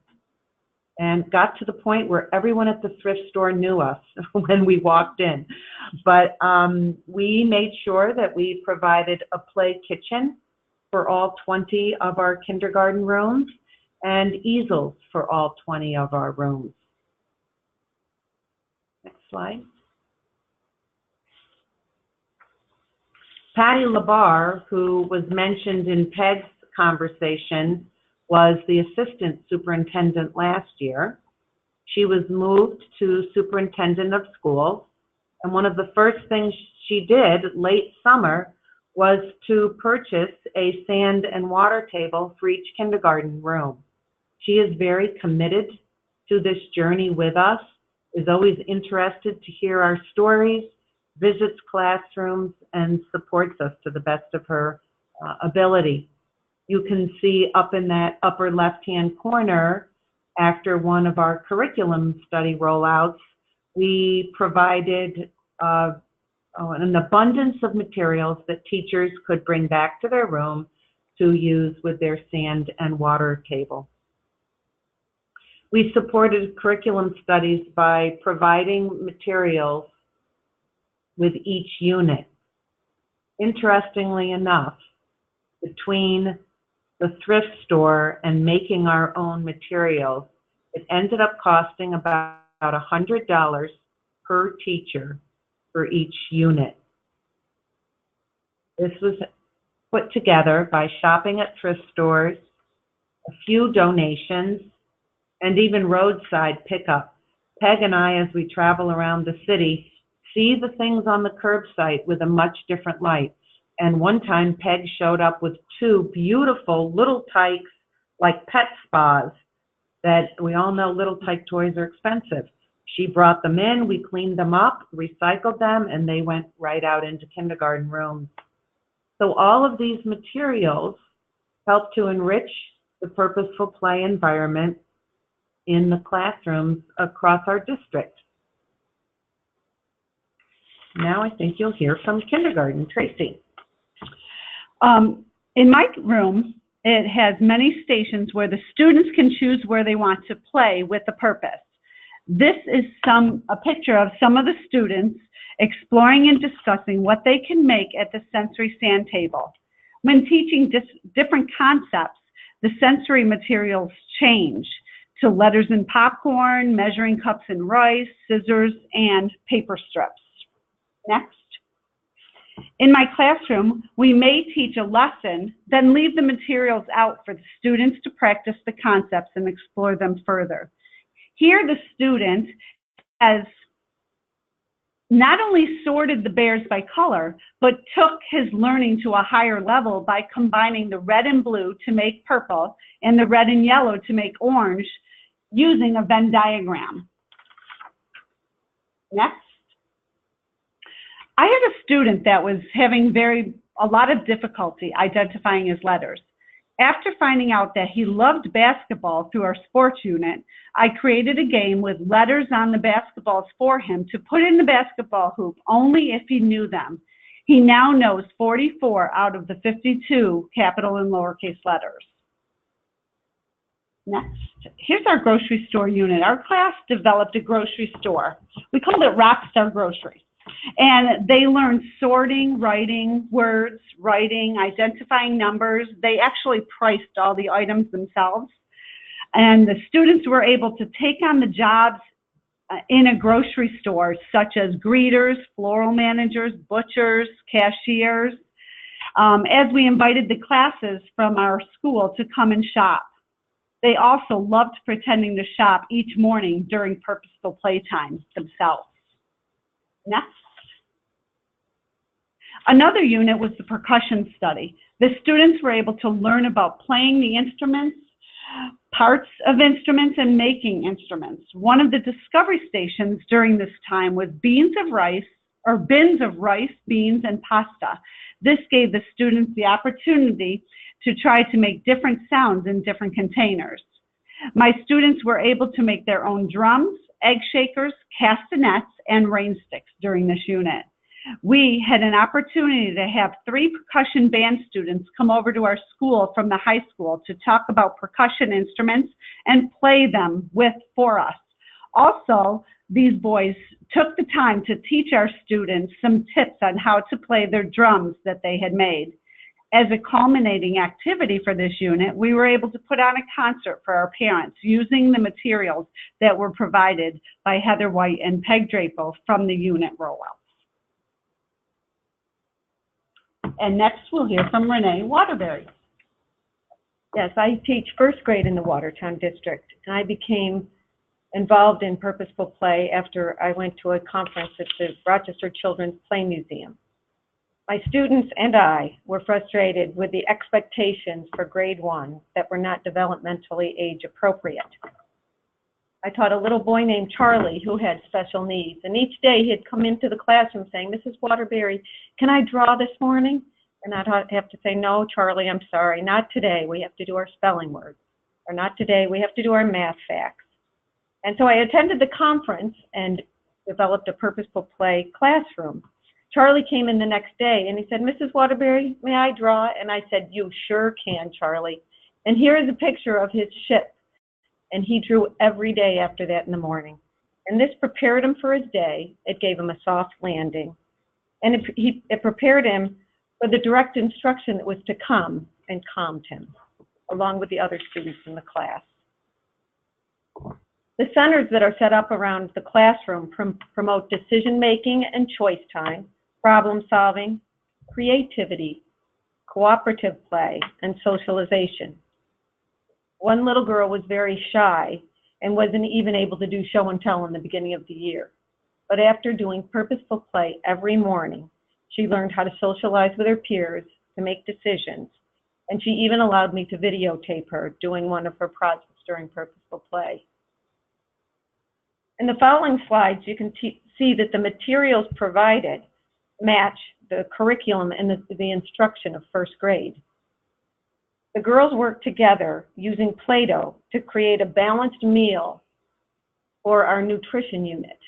and got to the point where everyone at the thrift store knew us when we walked in. But we made sure that we provided a play kitchen for all 20 of our kindergarten rooms and easels for all 20 of our rooms. Next slide. Patty Labar, who was mentioned in Peg's conversation, was the assistant superintendent last year. She was moved to superintendent of schools, and one of the first things she did late summer was to purchase a sand and water table for each kindergarten room. She is very committed to this journey with us, is always interested to hear our stories, visits classrooms, and supports us to the best of her ability. You can see up in that upper left-hand corner, after one of our curriculum study rollouts, we provided an abundance of materials that teachers could bring back to their room to use with their sand and water table. We supported curriculum studies by providing materials with each unit. Interestingly enough, between the thrift store and making our own materials, it ended up costing about $100 per teacher for each unit. This was put together by shopping at thrift stores, a few donations, and even roadside pickup. Peg and I, as we travel around the city, see the things on the curbside with a much different light. And one time, Peg showed up with 2 beautiful little tykes, like pet spas, that we all know little tyke toys are expensive. She brought them in, we cleaned them up, recycled them, and they went right out into kindergarten rooms. So all of these materials help to enrich the purposeful play environment in the classrooms across our district. Now I think you'll hear from kindergarten. Tracy. In my room, it has many stations where the students can choose where they want to play with a purpose. This is a picture of some of the students exploring and discussing what they can make at the sensory sand table. When teaching different concepts, the sensory materials change to letters and popcorn, measuring cups and rice, scissors, and paper strips. Next. In my classroom, we may teach a lesson, then leave the materials out for the students to practice the concepts and explore them further. Here, the student has not only sorted the bears by color, but took his learning to a higher level by combining the red and blue to make purple and the red and yellow to make orange using a Venn diagram. Next. I had a student that was having a lot of difficulty identifying his letters. After finding out that he loved basketball through our sports unit, I created a game with letters on the basketballs for him to put in the basketball hoop only if he knew them. He now knows 44 out of the 52 capital and lowercase letters. Next, here's our grocery store unit. Our class developed a grocery store. We called it Rockstar Grocery. And they learned sorting, writing words, writing, identifying numbers. They actually priced all the items themselves. And the students were able to take on the jobs in a grocery store, such as greeters, floral managers, butchers, cashiers, as we invited the classes from our school to come and shop. They also loved pretending to shop each morning during purposeful playtime themselves. Next. Another unit was the percussion study. The students were able to learn about playing the instruments, parts of instruments, and making instruments. One of the discovery stations during this time was bins of rice, beans, and pasta. This gave the students the opportunity to try to make different sounds in different containers. My students were able to make their own drums, egg shakers, castanets, and rain sticks during this unit. We had an opportunity to have 3 percussion band students come over to our school from the high school to talk about percussion instruments and play them for us. Also, these boys took the time to teach our students some tips on how to play their drums that they had made. As a culminating activity for this unit, we were able to put on a concert for our parents using the materials that were provided by Heather White and Peg Drapo from the unit rollouts. And next we'll hear from Renee Waterbury. Yes, I teach first grade in the Watertown district, and I became involved in purposeful play after I went to a conference at the Rochester Children's Play Museum. My students and I were frustrated with the expectations for grade 1 that were not developmentally age appropriate. I taught a little boy named Charlie who had special needs, and each day he'd come into the classroom saying, "Mrs. Waterbury, can I draw this morning?" And I'd have to say, "No, Charlie, I'm sorry, not today. We have to do our spelling words." Or "Not today, we have to do our math facts." And so I attended the conference and developed a purposeful play classroom. Charlie came in the next day and he said, "Mrs. Waterbury, may I draw?" And I said, "You sure can, Charlie." And here is a picture of his ship. And he drew every day after that in the morning. And this prepared him for his day. It gave him a soft landing. And it prepared him for the direct instruction that was to come, and calmed him, along with the other students in the class. The centers that are set up around the classroom promote decision-making and choice time, problem-solving, creativity, cooperative play, and socialization. One little girl was very shy and wasn't even able to do show and tell in the beginning of the year. But after doing purposeful play every morning, she learned how to socialize with her peers, to make decisions, and she even allowed me to videotape her doing one of her projects during purposeful play. In the following slides, you can see that the materials provided match the curriculum and the instruction of first grade. The girls worked together using Play-Doh to create a balanced meal for our nutrition unit.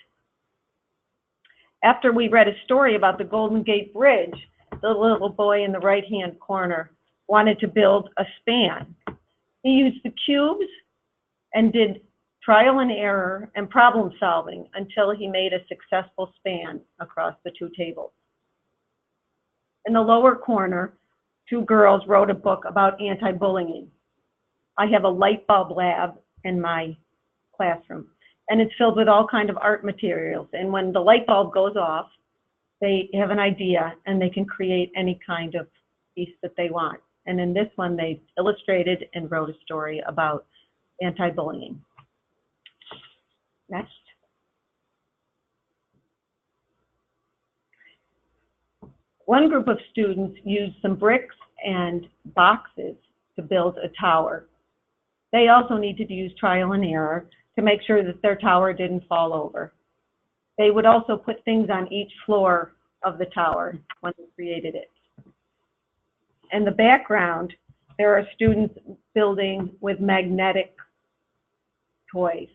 After we read a story about the Golden Gate Bridge, the little boy in the right-hand corner wanted to build a span. He used the cubes and did trial and error, and problem solving until he made a successful span across the two tables. In the lower corner, two girls wrote a book about anti-bullying. I have a light bulb lab in my classroom, and it's filled with all kinds of art materials. And when the light bulb goes off, they have an idea and they can create any kind of piece that they want. And in this one, they illustrated and wrote a story about anti-bullying. Next. One group of students used some bricks and boxes to build a tower. They also needed to use trial and error to make sure that their tower didn't fall over. They would also put things on each floor of the tower when they created it. In the background, there are students building with magnetic toys.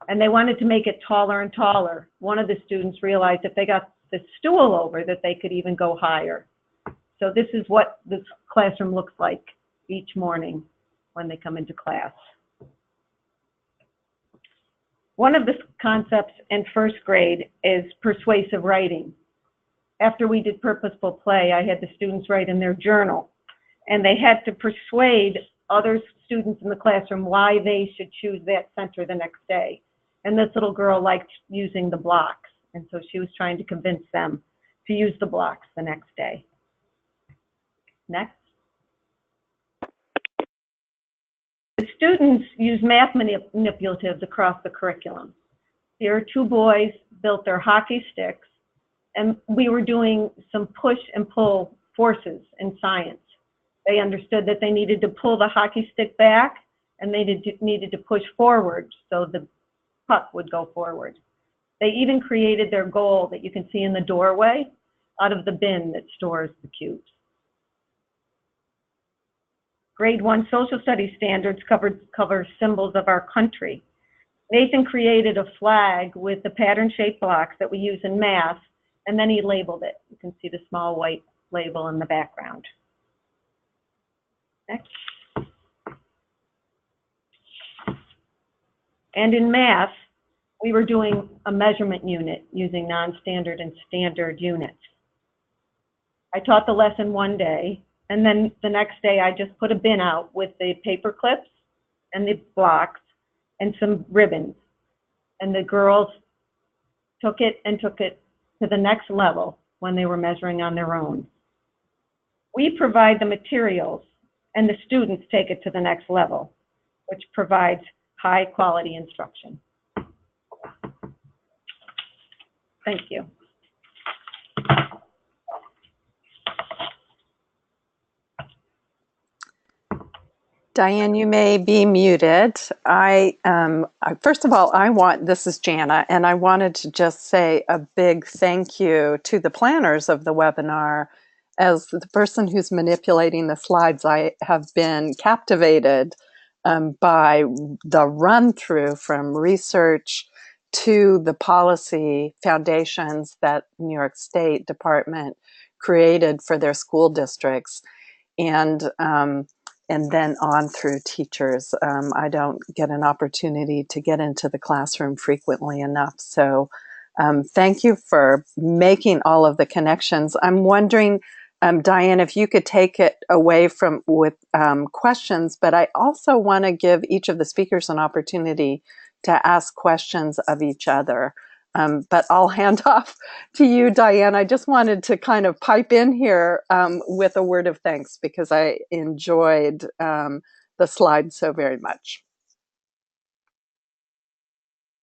And they wanted to make it taller and taller. One of the students realized if they got the stool over that they could even go higher. So this is what this classroom looks like each morning when they come into class. One of the concepts in first grade is persuasive writing. After we did purposeful play, I had the students write in their journal, and they had to persuade other students in the classroom why they should choose that center the next day. And this little girl liked using the blocks, and so she was trying to convince them to use the blocks the next day. Next. The students use math manipulatives across the curriculum. Here, two boys built their hockey sticks, and we were doing some push and pull forces in science. They understood that they needed to pull the hockey stick back, and they needed to push forward so the puck would go forward. They even created their goal that you can see in the doorway out of the bin that stores the cubes. Grade 1 social studies standards cover symbols of our country. Nathan created a flag with the pattern-shaped blocks that we use in math, and then he labeled it. You can see the small white label in the background. Next. And in math, we were doing a measurement unit using non-standard and standard units. I taught the lesson one day, and then the next day I just put a bin out with the paper clips and the blocks and some ribbons. And the girls took it to the next level when they were measuring on their own. We provide the materials, and the students take it to the next level, which provides high quality instruction. Thank you. Diane, you may be muted. First of all, this is Jana, and I wanted to just say a big thank you to the planners of the webinar. As the person who's manipulating the slides, I have been captivated by the run through from research to the policy foundations that New York State Department created for their school districts, and then on through teachers. I don't get an opportunity to get into the classroom frequently enough, so thank you for making all of the connections. I'm wondering, Diane, if you could take it away with questions, but I also want to give each of the speakers an opportunity to ask questions of each other. But I'll hand off to you, Diane. I just wanted to kind of pipe in here with a word of thanks because I enjoyed the slides so very much.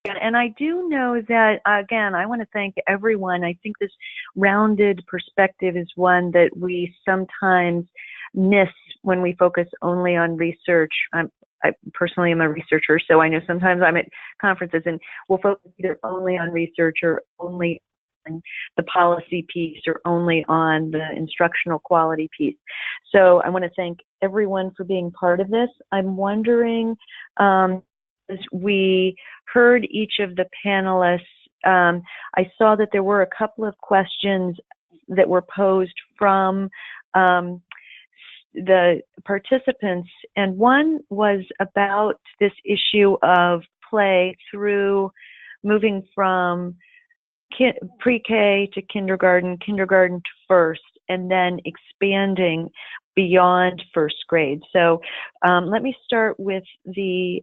And I do know that, again, I want to thank everyone. I think this rounded perspective is one that we sometimes miss when we focus only on research. I personally am a researcher, so I know sometimes I'm at conferences and we'll focus either only on research or only on the policy piece or only on the instructional quality piece. So I want to thank everyone for being part of this. I'm wondering, as we heard each of the panelists, I saw that there were a couple of questions that were posed from the participants, and one was about this issue of play through moving from pre-K to kindergarten, kindergarten to first, and then expanding beyond first grade. So let me start with the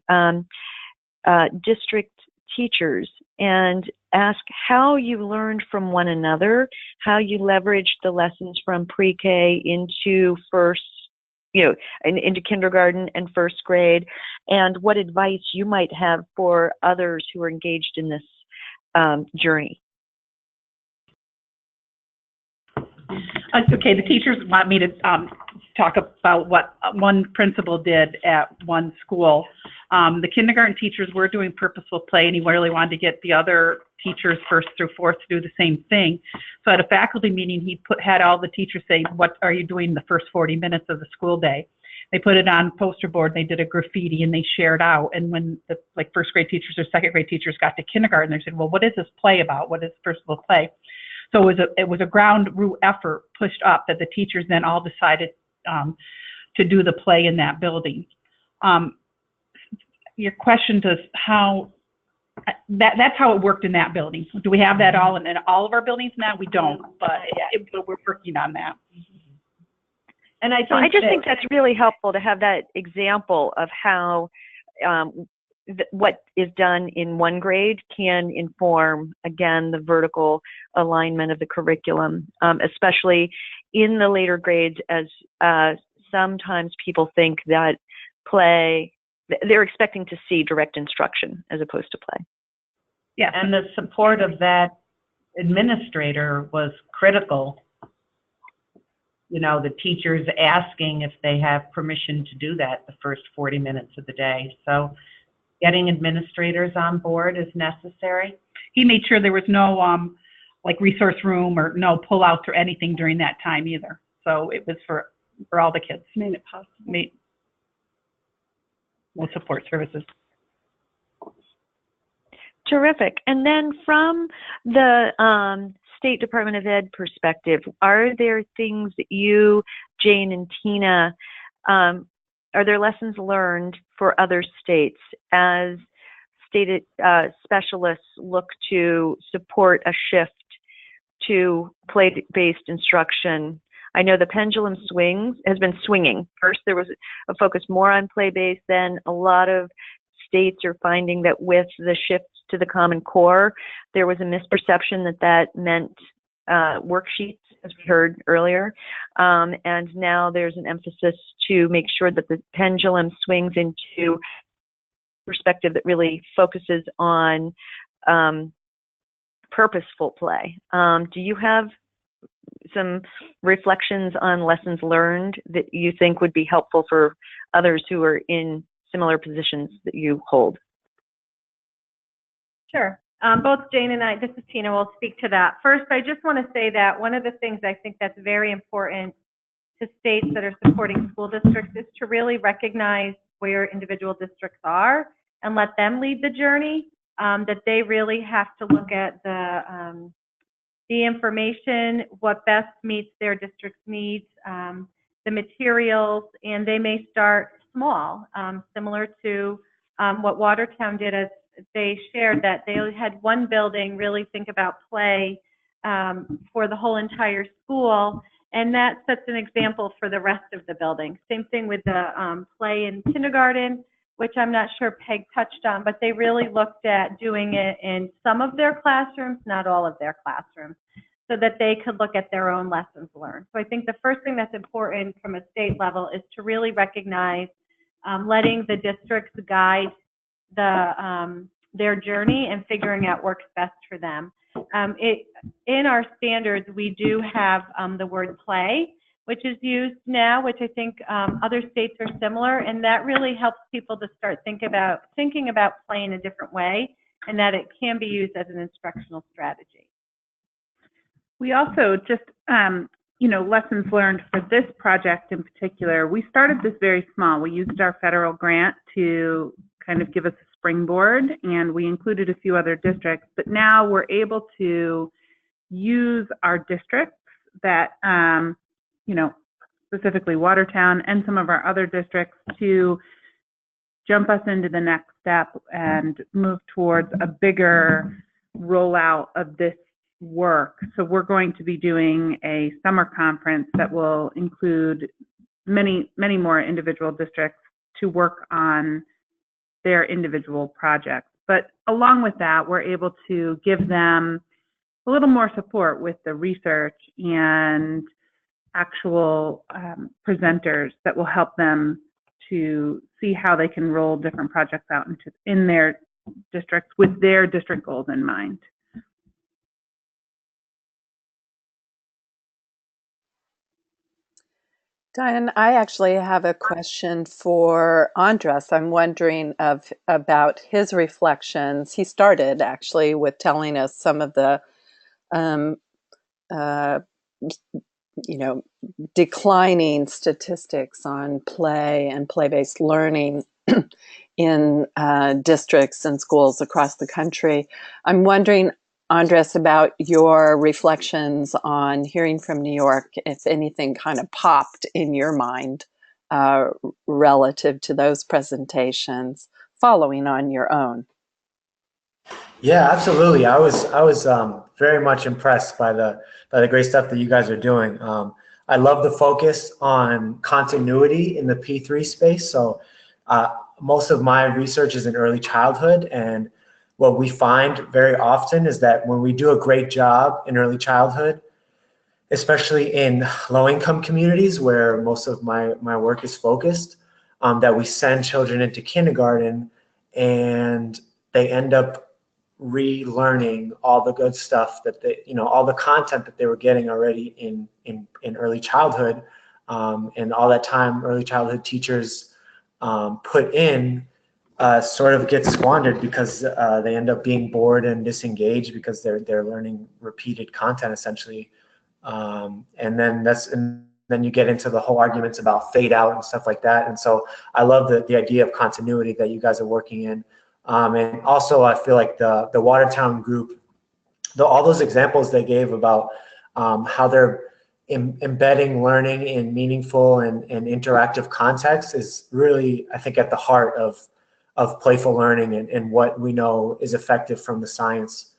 district teachers and ask how you learned from one another, how you leveraged the lessons from pre-K into first, into kindergarten and first grade, and what advice you might have for others who are engaged in this journey. Okay, the teachers want me to talk about what one principal did at one school. The kindergarten teachers were doing purposeful play, and he really wanted to get the other teachers, first through fourth, to do the same thing. So at a faculty meeting, he had all the teachers say, what are you doing the first 40 minutes of the school day? They put it on poster board, they did a graffiti, and they shared out. And when the first grade teachers or second grade teachers got to kindergarten, they said, well, what is this play about? What is purposeful play? So it was a ground root effort pushed up that the teachers then all decided to do the play in that building. Your question to how, that's how it worked in that building. Do we have that all in all of our buildings now? We don't, but we're working on that. And I just think that's really helpful to have that example of how what is done in one grade can inform, again, the vertical alignment of the curriculum, especially in the later grades, as sometimes people think that play, they're expecting to see direct instruction as opposed to play. Yeah, and the support of that administrator was critical. The teachers asking if they have permission to do that the first 40 minutes of the day. So getting administrators on board is necessary. He made sure there was no resource room or no pullouts or anything during that time either. So it was for all the kids. Made it possible. With support services. Terrific. And then from the State Department of Ed perspective, are there things that you, Jane and Tina, are there lessons learned for other states as state specialists look to support a shift to play-based instruction? I know the pendulum has been swinging. First, there was a focus more on play-based, then a lot of states are finding that with the shift to the Common Core, there was a misperception that meant worksheets, as we heard earlier, and now there's an emphasis to make sure that the pendulum swings into perspective that really focuses on purposeful play. Do you have some reflections on lessons learned that you think would be helpful for others who are in similar positions that you hold? Sure. Both Jane and I, this is Tina, will speak to that. First, I just want to say that one of the things I think that's very important to states that are supporting school districts is to really recognize where individual districts are and let them lead the journey, that they really have to look at the information, what best meets their district's needs, the materials, and they may start small, similar to what Watertown did, as they shared that they had one building really think about play for the whole entire school, and that sets an example for the rest of the building. Same thing with the play in kindergarten, which I'm not sure Peg touched on, but they really looked at doing it in some of their classrooms, not all of their classrooms, so that they could look at their own lessons learned. So I think the first thing that's important from a state level is to really recognize letting the districts guide their journey and figuring out what's best for them. In our standards, we do have the word play, which is used now, which I think other states are similar, and that really helps people to start thinking about play in a different way, and that it can be used as an instructional strategy. We also just, lessons learned for this project in particular, we started this very small. We used our federal grant to kind of give us a springboard, and we included a few other districts, but now we're able to use our districts that, specifically Watertown and some of our other districts, to jump us into the next step and move towards a bigger rollout of this work. So we're going to be doing a summer conference that will include many more individual districts to work on their individual projects. But along with that, we're able to give them a little more support with the research and actual presenters that will help them to see how they can roll different projects out in their districts with their district goals in mind. Diane, I actually have a question for Andres. I'm wondering about his reflections. He started actually with telling us some of the, declining statistics on play and play-based learning in districts and schools across the country. I'm wondering, Andres, about your reflections on hearing from New York, if anything kind of popped in your mind relative to those presentations, following on your own. Yeah, absolutely. I was very much impressed by the great stuff that you guys are doing. I love the focus on continuity in the P3 space. So most of my research is in early childhood, and what we find very often is that when we do a great job in early childhood, especially in low-income communities where most of my work is focused, that we send children into kindergarten and they end up relearning all the good stuff that they, all the content that they were getting already in early childhood, and all that time early childhood teachers put in sort of gets squandered because they end up being bored and disengaged because they're learning repeated content essentially, and then you get into the whole arguments about fade out and stuff like that. And so I love the idea of continuity that you guys are working in. And also, I feel like the Watertown group, all those examples they gave about how they're embedding learning in meaningful and interactive contexts is really, I think, at the heart of playful learning and what we know is effective from the science.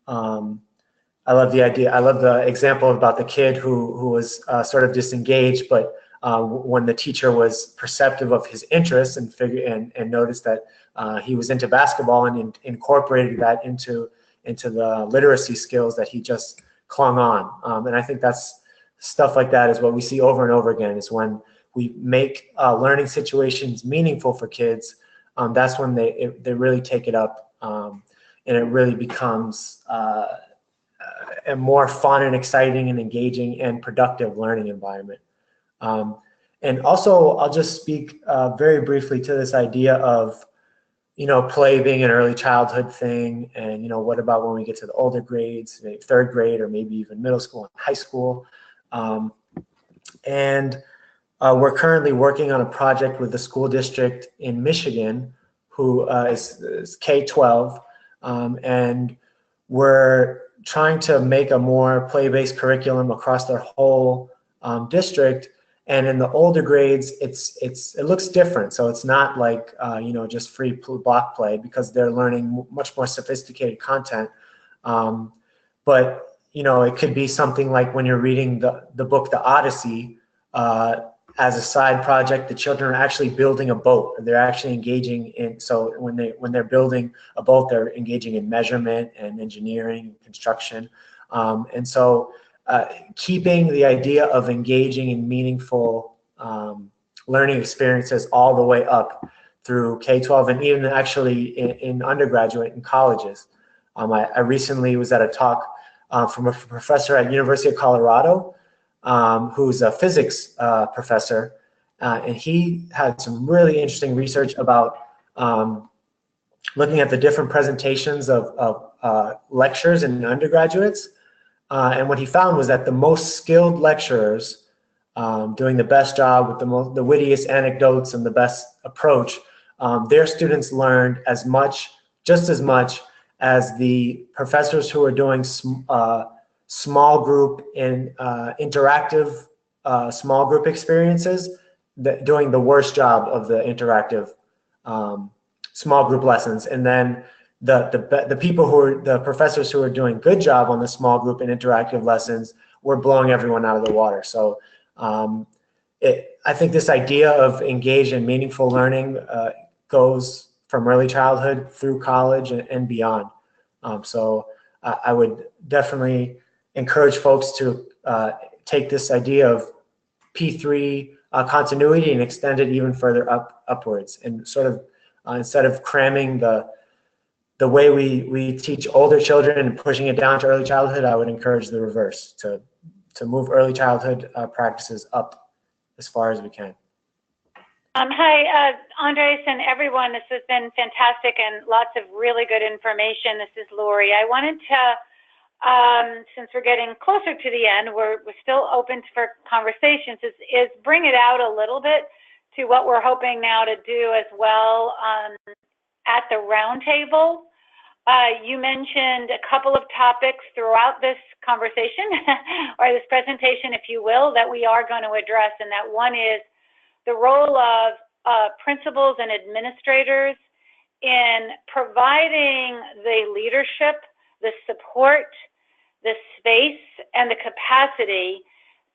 I love the idea. I love the example about the kid who was sort of disengaged, but when the teacher was perceptive of his interests and noticed that he was into basketball and incorporated that into the literacy skills that he just clung on. And I think that's stuff like that is what we see over and over again, is when we make learning situations meaningful for kids, that's when they really take it up, and it really becomes a more fun and exciting and engaging and productive learning environment. And also, I'll just speak very briefly to this idea of, play being an early childhood thing, and what about when we get to the older grades, maybe third grade or maybe even middle school and high school. And we're currently working on a project with the school district in Michigan who is K-12, and we're trying to make a more play-based curriculum across their whole district. And in the older grades, it looks different. So it's not like just free block play, because they're learning much more sophisticated content. But it could be something like when you're reading the book The Odyssey, as a side project, the children are actually building a boat. They're actually engaging in, so when they're building a boat, they're engaging in measurement and engineering and construction. And so keeping the idea of engaging in meaningful learning experiences all the way up through K-12 and even actually in undergraduate and colleges. I recently was at a talk from a professor at University of Colorado, who's a physics professor, and he had some really interesting research about looking at the different presentations of lectures in undergraduates. And what he found was that the most skilled lecturers, doing the best job with the wittiest anecdotes and the best approach, their students learned just as much as the professors who are doing small group and interactive small group experiences, doing the worst job of the interactive small group lessons. And then the people who are, the professors who are doing good job on the small group and interactive lessons, we're blowing everyone out of the water. So I think this idea of engaged and meaningful learning goes from early childhood through college and beyond. So I would definitely encourage folks to take this idea of P3 continuity and extend it even further upwards, and sort of instead of cramming the way we teach older children and pushing it down to early childhood, I would encourage the reverse, to move early childhood practices up as far as we can. Hi, Andres and everyone. This has been fantastic and lots of really good information. This is Lori. I wanted to, since we're getting closer to the end, we're still open for conversations, is bring it out a little bit to what we're hoping now to do as well at the roundtable. You mentioned a couple of topics throughout this conversation, or this presentation, if you will, that we are going to address, and that one is the role of principals and administrators in providing the leadership, the support, the space, and the capacity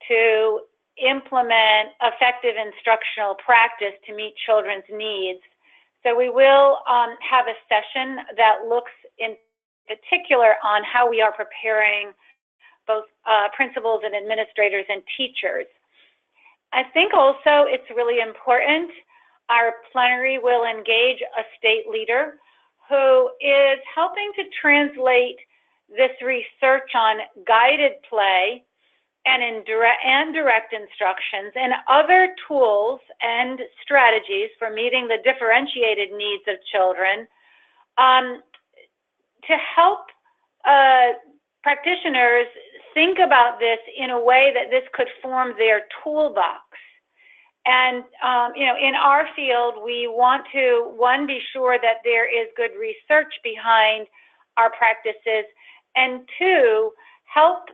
to implement effective instructional practice to meet children's needs. So we will have a session that looks in particular on how we are preparing both principals and administrators and teachers. I think also it's really important, our plenary will engage a state leader who is helping to translate this research on guided play and direct instructions and other tools and strategies for meeting the differentiated needs of children to help practitioners think about this in a way that this could form their toolbox. And, you know, in our field, we want to, one, be sure that there is good research behind our practices, and two, help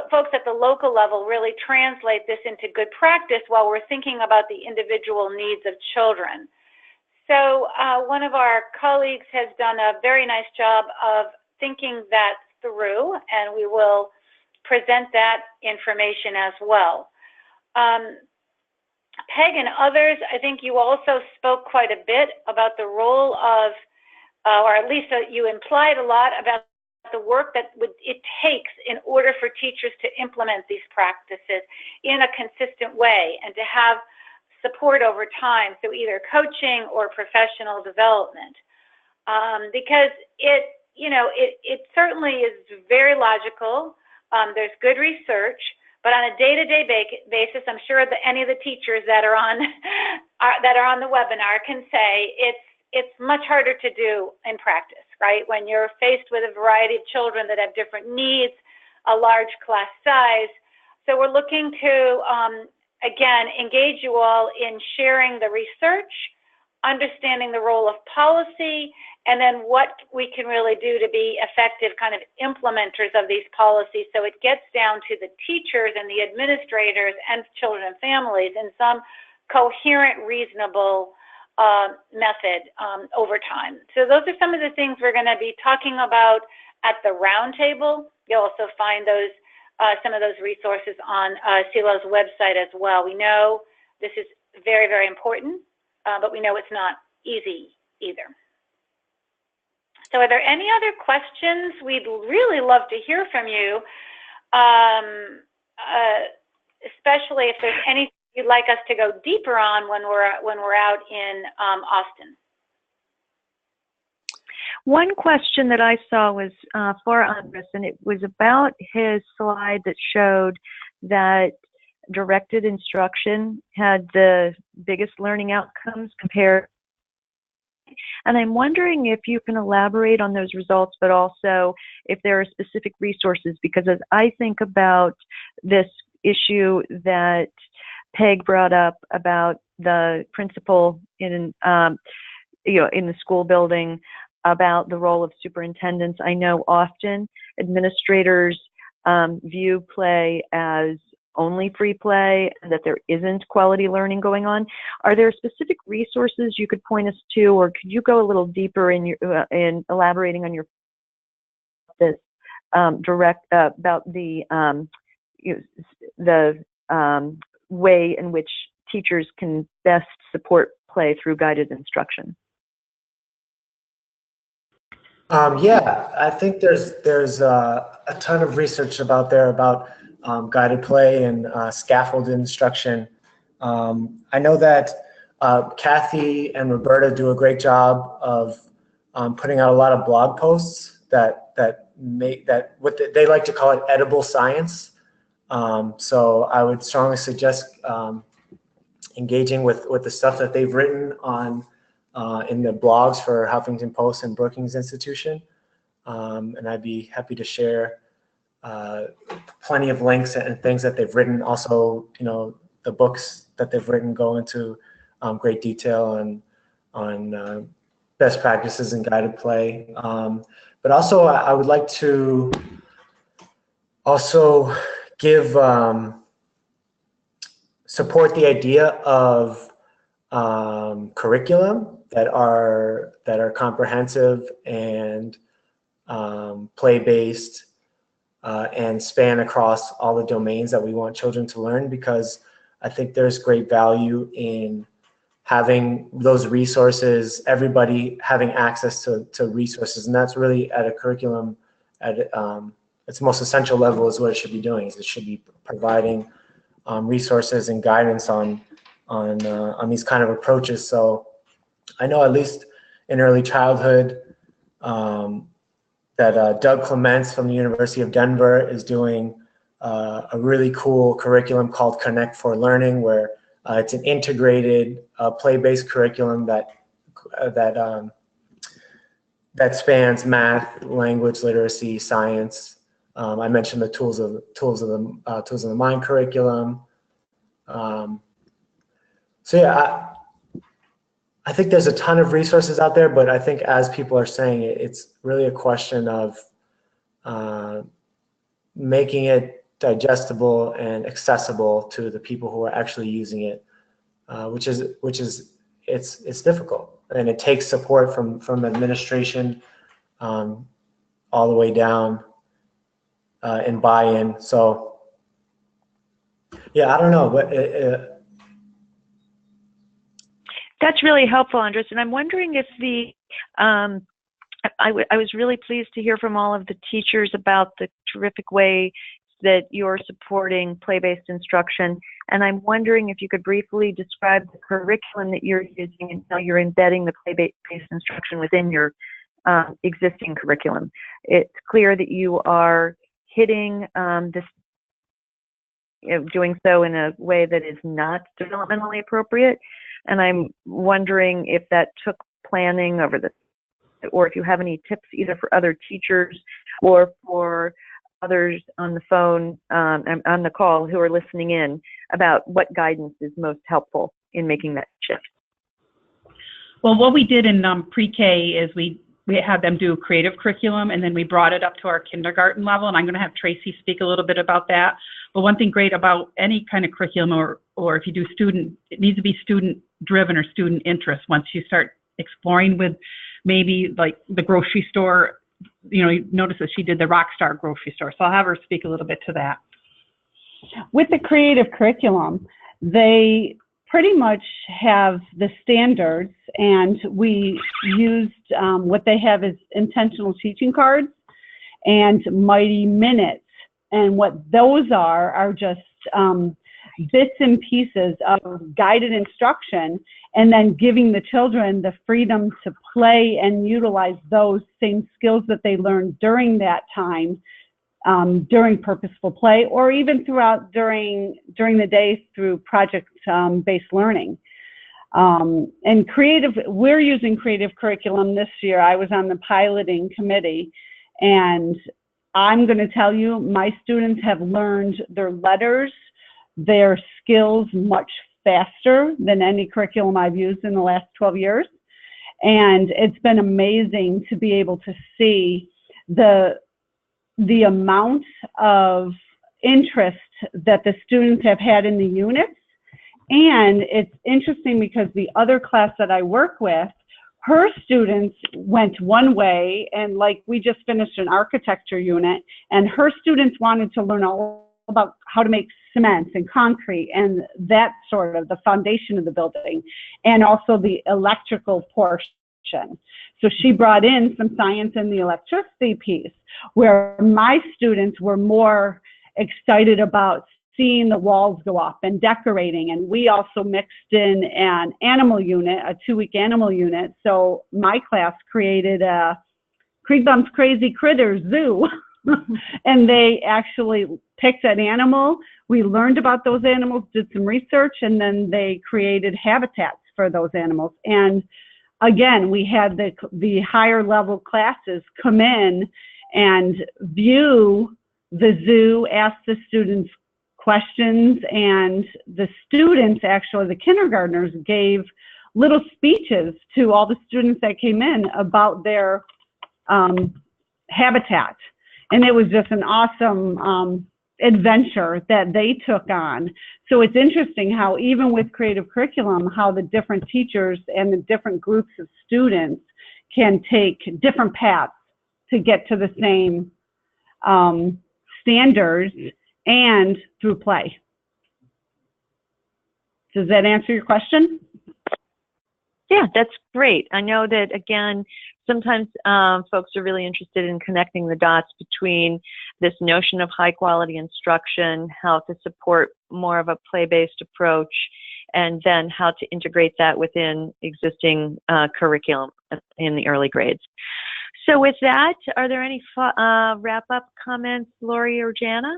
folks at the local level really translate this into good practice while we're thinking about the individual needs of children. So one of our colleagues has done a very nice job of thinking that through, and we will present that information as well. Peg and others, I think you also spoke quite a bit about the role of, or at least you implied a lot about the work that it takes in order for teachers to implement these practices in a consistent way and to have support over time, so either coaching or professional development. Because it certainly is very logical. There's good research, but on a day-to-day basis, I'm sure that any of the teachers that are on the webinar can say it's much harder to do in practice, right? When you're faced with a variety of children that have different needs, a large class size. So we're looking to, again, engage you all in sharing the research, understanding the role of policy, and then what we can really do to be effective kind of implementers of these policies, so it gets down to the teachers and the administrators and children and families in some coherent, reasonable method over time. So those are some of the things we're going to be talking about at the roundtable. You'll also find those some of those resources on CELO's website as well. We know this is very, very important, but we know it's not easy either. So are there any other questions? We'd really love to hear from you, especially if there's anything you'd like us to go deeper on when we're out in Austin. One question that I saw was for Andres, and it was about his slide that showed that directed instruction had the biggest learning outcomes compared. And I'm wondering if you can elaborate on those results, but also if there are specific resources, because as I think about this issue that Peg brought up about the principal in the school building, about the role of superintendents, I know often administrators view play as only free play and that there isn't quality learning going on. Are there specific resources you could point us to, or could you go a little deeper in elaborating on this about the way in which teachers can best support play through guided instruction? Yeah, I think there's a ton of research about guided play and scaffolded instruction. I know that Kathy and Roberta do a great job of putting out a lot of blog posts that they like to call it edible science. So I would strongly suggest engaging with the stuff that they've written on in the blogs for Huffington Post and Brookings Institution. And I'd be happy to share plenty of links and things that they've written. Also, the books that they've written go into great detail on best practices in guided play. But also, I would like to also give support the idea of curriculum that are comprehensive and play-based and span across all the domains that we want children to learn, because I think there's great value in having those resources, everybody having access to resources, and that's really at a curriculum at its most essential level is what it should be doing. Is it should be providing resources and guidance on these kind of approaches. So I know at least in early childhood that Doug Clements from the University of Denver is doing a really cool curriculum called Connect for Learning, where it's an integrated play-based curriculum that spans math, language, literacy, science. I mentioned the tools of the mind curriculum. So yeah, I think there's a ton of resources out there, but I think as people are saying, it's really a question of making it digestible and accessible to the people who are actually using it, which is it's difficult, and it takes support from administration all the way down and buy-in. So yeah, I don't know, but that's really helpful, Andres. And I'm wondering if I was really pleased to hear from all of the teachers about the terrific way that you're supporting play-based instruction. And I'm wondering if you could briefly describe the curriculum that you're using and how you're embedding the play-based instruction within your existing curriculum. It's clear that you are hitting this, doing so in a way that is not developmentally appropriate. And I'm wondering if that took planning over this, or if you have any tips either for other teachers or for others on the phone, on the call who are listening in, about what guidance is most helpful in making that shift. Well, what we did in pre-K is we had them do a creative curriculum, and then we brought it up to our kindergarten level, and I'm going to have Tracy speak a little bit about that. But one thing great about any kind of curriculum, or if you do it needs to be student-driven or student interest. Once you start exploring with maybe like the grocery store, you notice that she did the Rockstar grocery store, so I'll have her speak a little bit to that. With the creative curriculum, they pretty much have the standards, and we used what they have is intentional teaching cards and Mighty Minutes. And what those are just bits and pieces of guided instruction, and then giving the children the freedom to play and utilize those same skills that they learned during that time, during purposeful play, or even during the day through project-based learning. And we're using creative curriculum this year. I was on the piloting committee, and I'm going to tell you, my students have learned their letters, their skills much faster than any curriculum I've used in the last 12 years. And it's been amazing to be able to see the amount of interest that the students have had in the units. And it's interesting because the other class that I work with, her students went one way, and like we just finished an architecture unit, and her students wanted to learn all about how to make cement and concrete and that sort of the foundation of the building, and also the electrical portion. So she brought in some science in the electricity piece, where my students were more excited about seeing the walls go up and decorating. And we also mixed in an animal unit, a 2-week animal unit. So my class created a Creed Bum's Crazy Critters Zoo. And they actually picked an animal. We learned about those animals, did some research, and then they created habitats for those animals. And again, we had the higher level classes come in and view the zoo, ask the students questions, and the students, actually the kindergartners, gave little speeches to all the students that came in about their habitat. And it was just an awesome adventure that they took on. So it's interesting how even with creative curriculum, how the different teachers and the different groups of students can take different paths to get to the same standards and through play. Does that answer your question? Yeah, that's great. I know that, again, sometimes folks are really interested in connecting the dots between this notion of high quality instruction, how to support more of a play-based approach, and then how to integrate that within existing curriculum in the early grades. So with that, are there any wrap-up comments, Lori or Jana?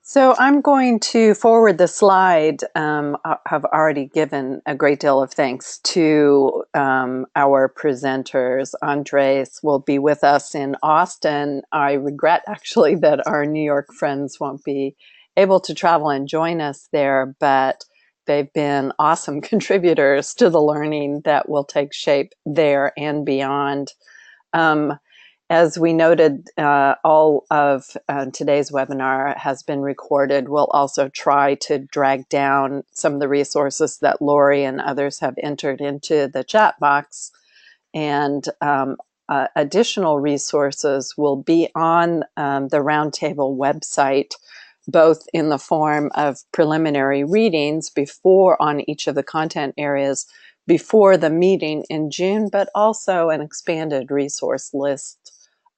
So I'm going to forward the slide. I've already given a great deal of thanks to our presenters. Andres will be with us in Austin. I regret actually that our New York friends won't be able to travel and join us there, but they've been awesome contributors to the learning that will take shape there and beyond. As we noted, all of today's webinar has been recorded. We'll also try to drag down some of the resources that Lori and others have entered into the chat box. And additional resources will be on the Roundtable website, both in the form of preliminary readings before on each of the content areas before the meeting in June, but also an expanded resource list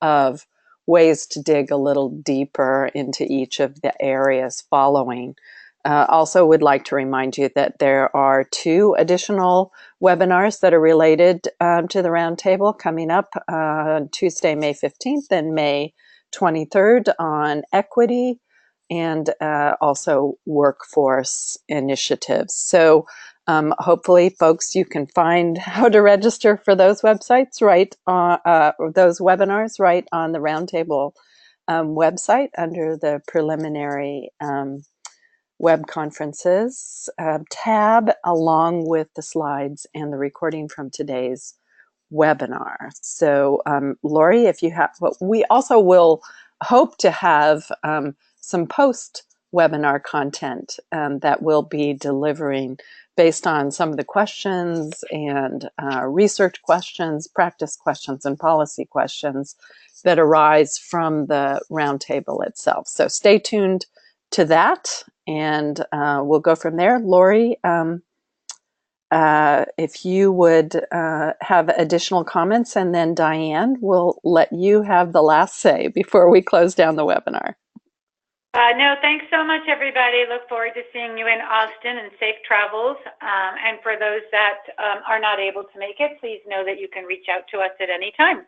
of ways to dig a little deeper into each of the areas following. Also would like to remind you that there are 2 additional webinars that are related to the Roundtable coming up Tuesday, May 15th and May 23rd on equity and also workforce initiatives. So hopefully, folks, you can find how to register for those websites those webinars right on the Roundtable website under the preliminary web conferences tab, along with the slides and the recording from today's webinar. So, Lori, if you have, we also will hope to have some post-webinar content that we'll be delivering based on some of the questions and research questions, practice questions, and policy questions that arise from the Roundtable itself. So stay tuned to that, and we'll go from there. Lori, if you would have additional comments, and then Diane, we'll let you have the last say before we close down the webinar. No, thanks so much, everybody. Look forward to seeing you in Austin, and safe travels. And for those that are not able to make it, please know that you can reach out to us at any time.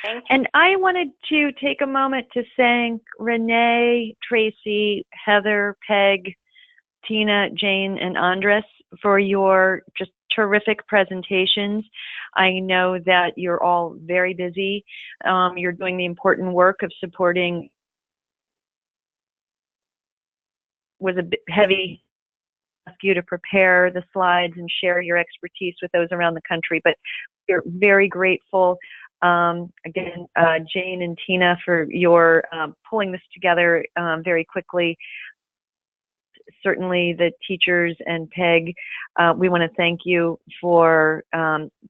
Thank you. And I wanted to take a moment to thank Renee, Tracy, Heather, Peg, Tina, Jane, and Andres for your just terrific presentations. I know that you're all very busy. You're doing the important work of supporting. Was a bit heavy ask you to prepare the slides and share your expertise with those around the country, but we're very grateful Again, Jane and Tina, for your pulling this together very quickly. Certainly the teachers and Peg, we want to thank you for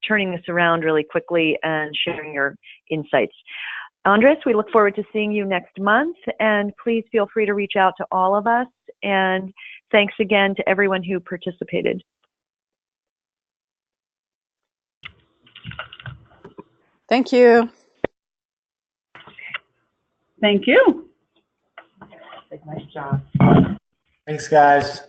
turning this around really quickly and sharing your insights. Andres, we look forward to seeing you next month, and please feel free to reach out to all of us. And thanks again to everyone who participated. Thank you. Thank you. Nice job. Thanks, guys.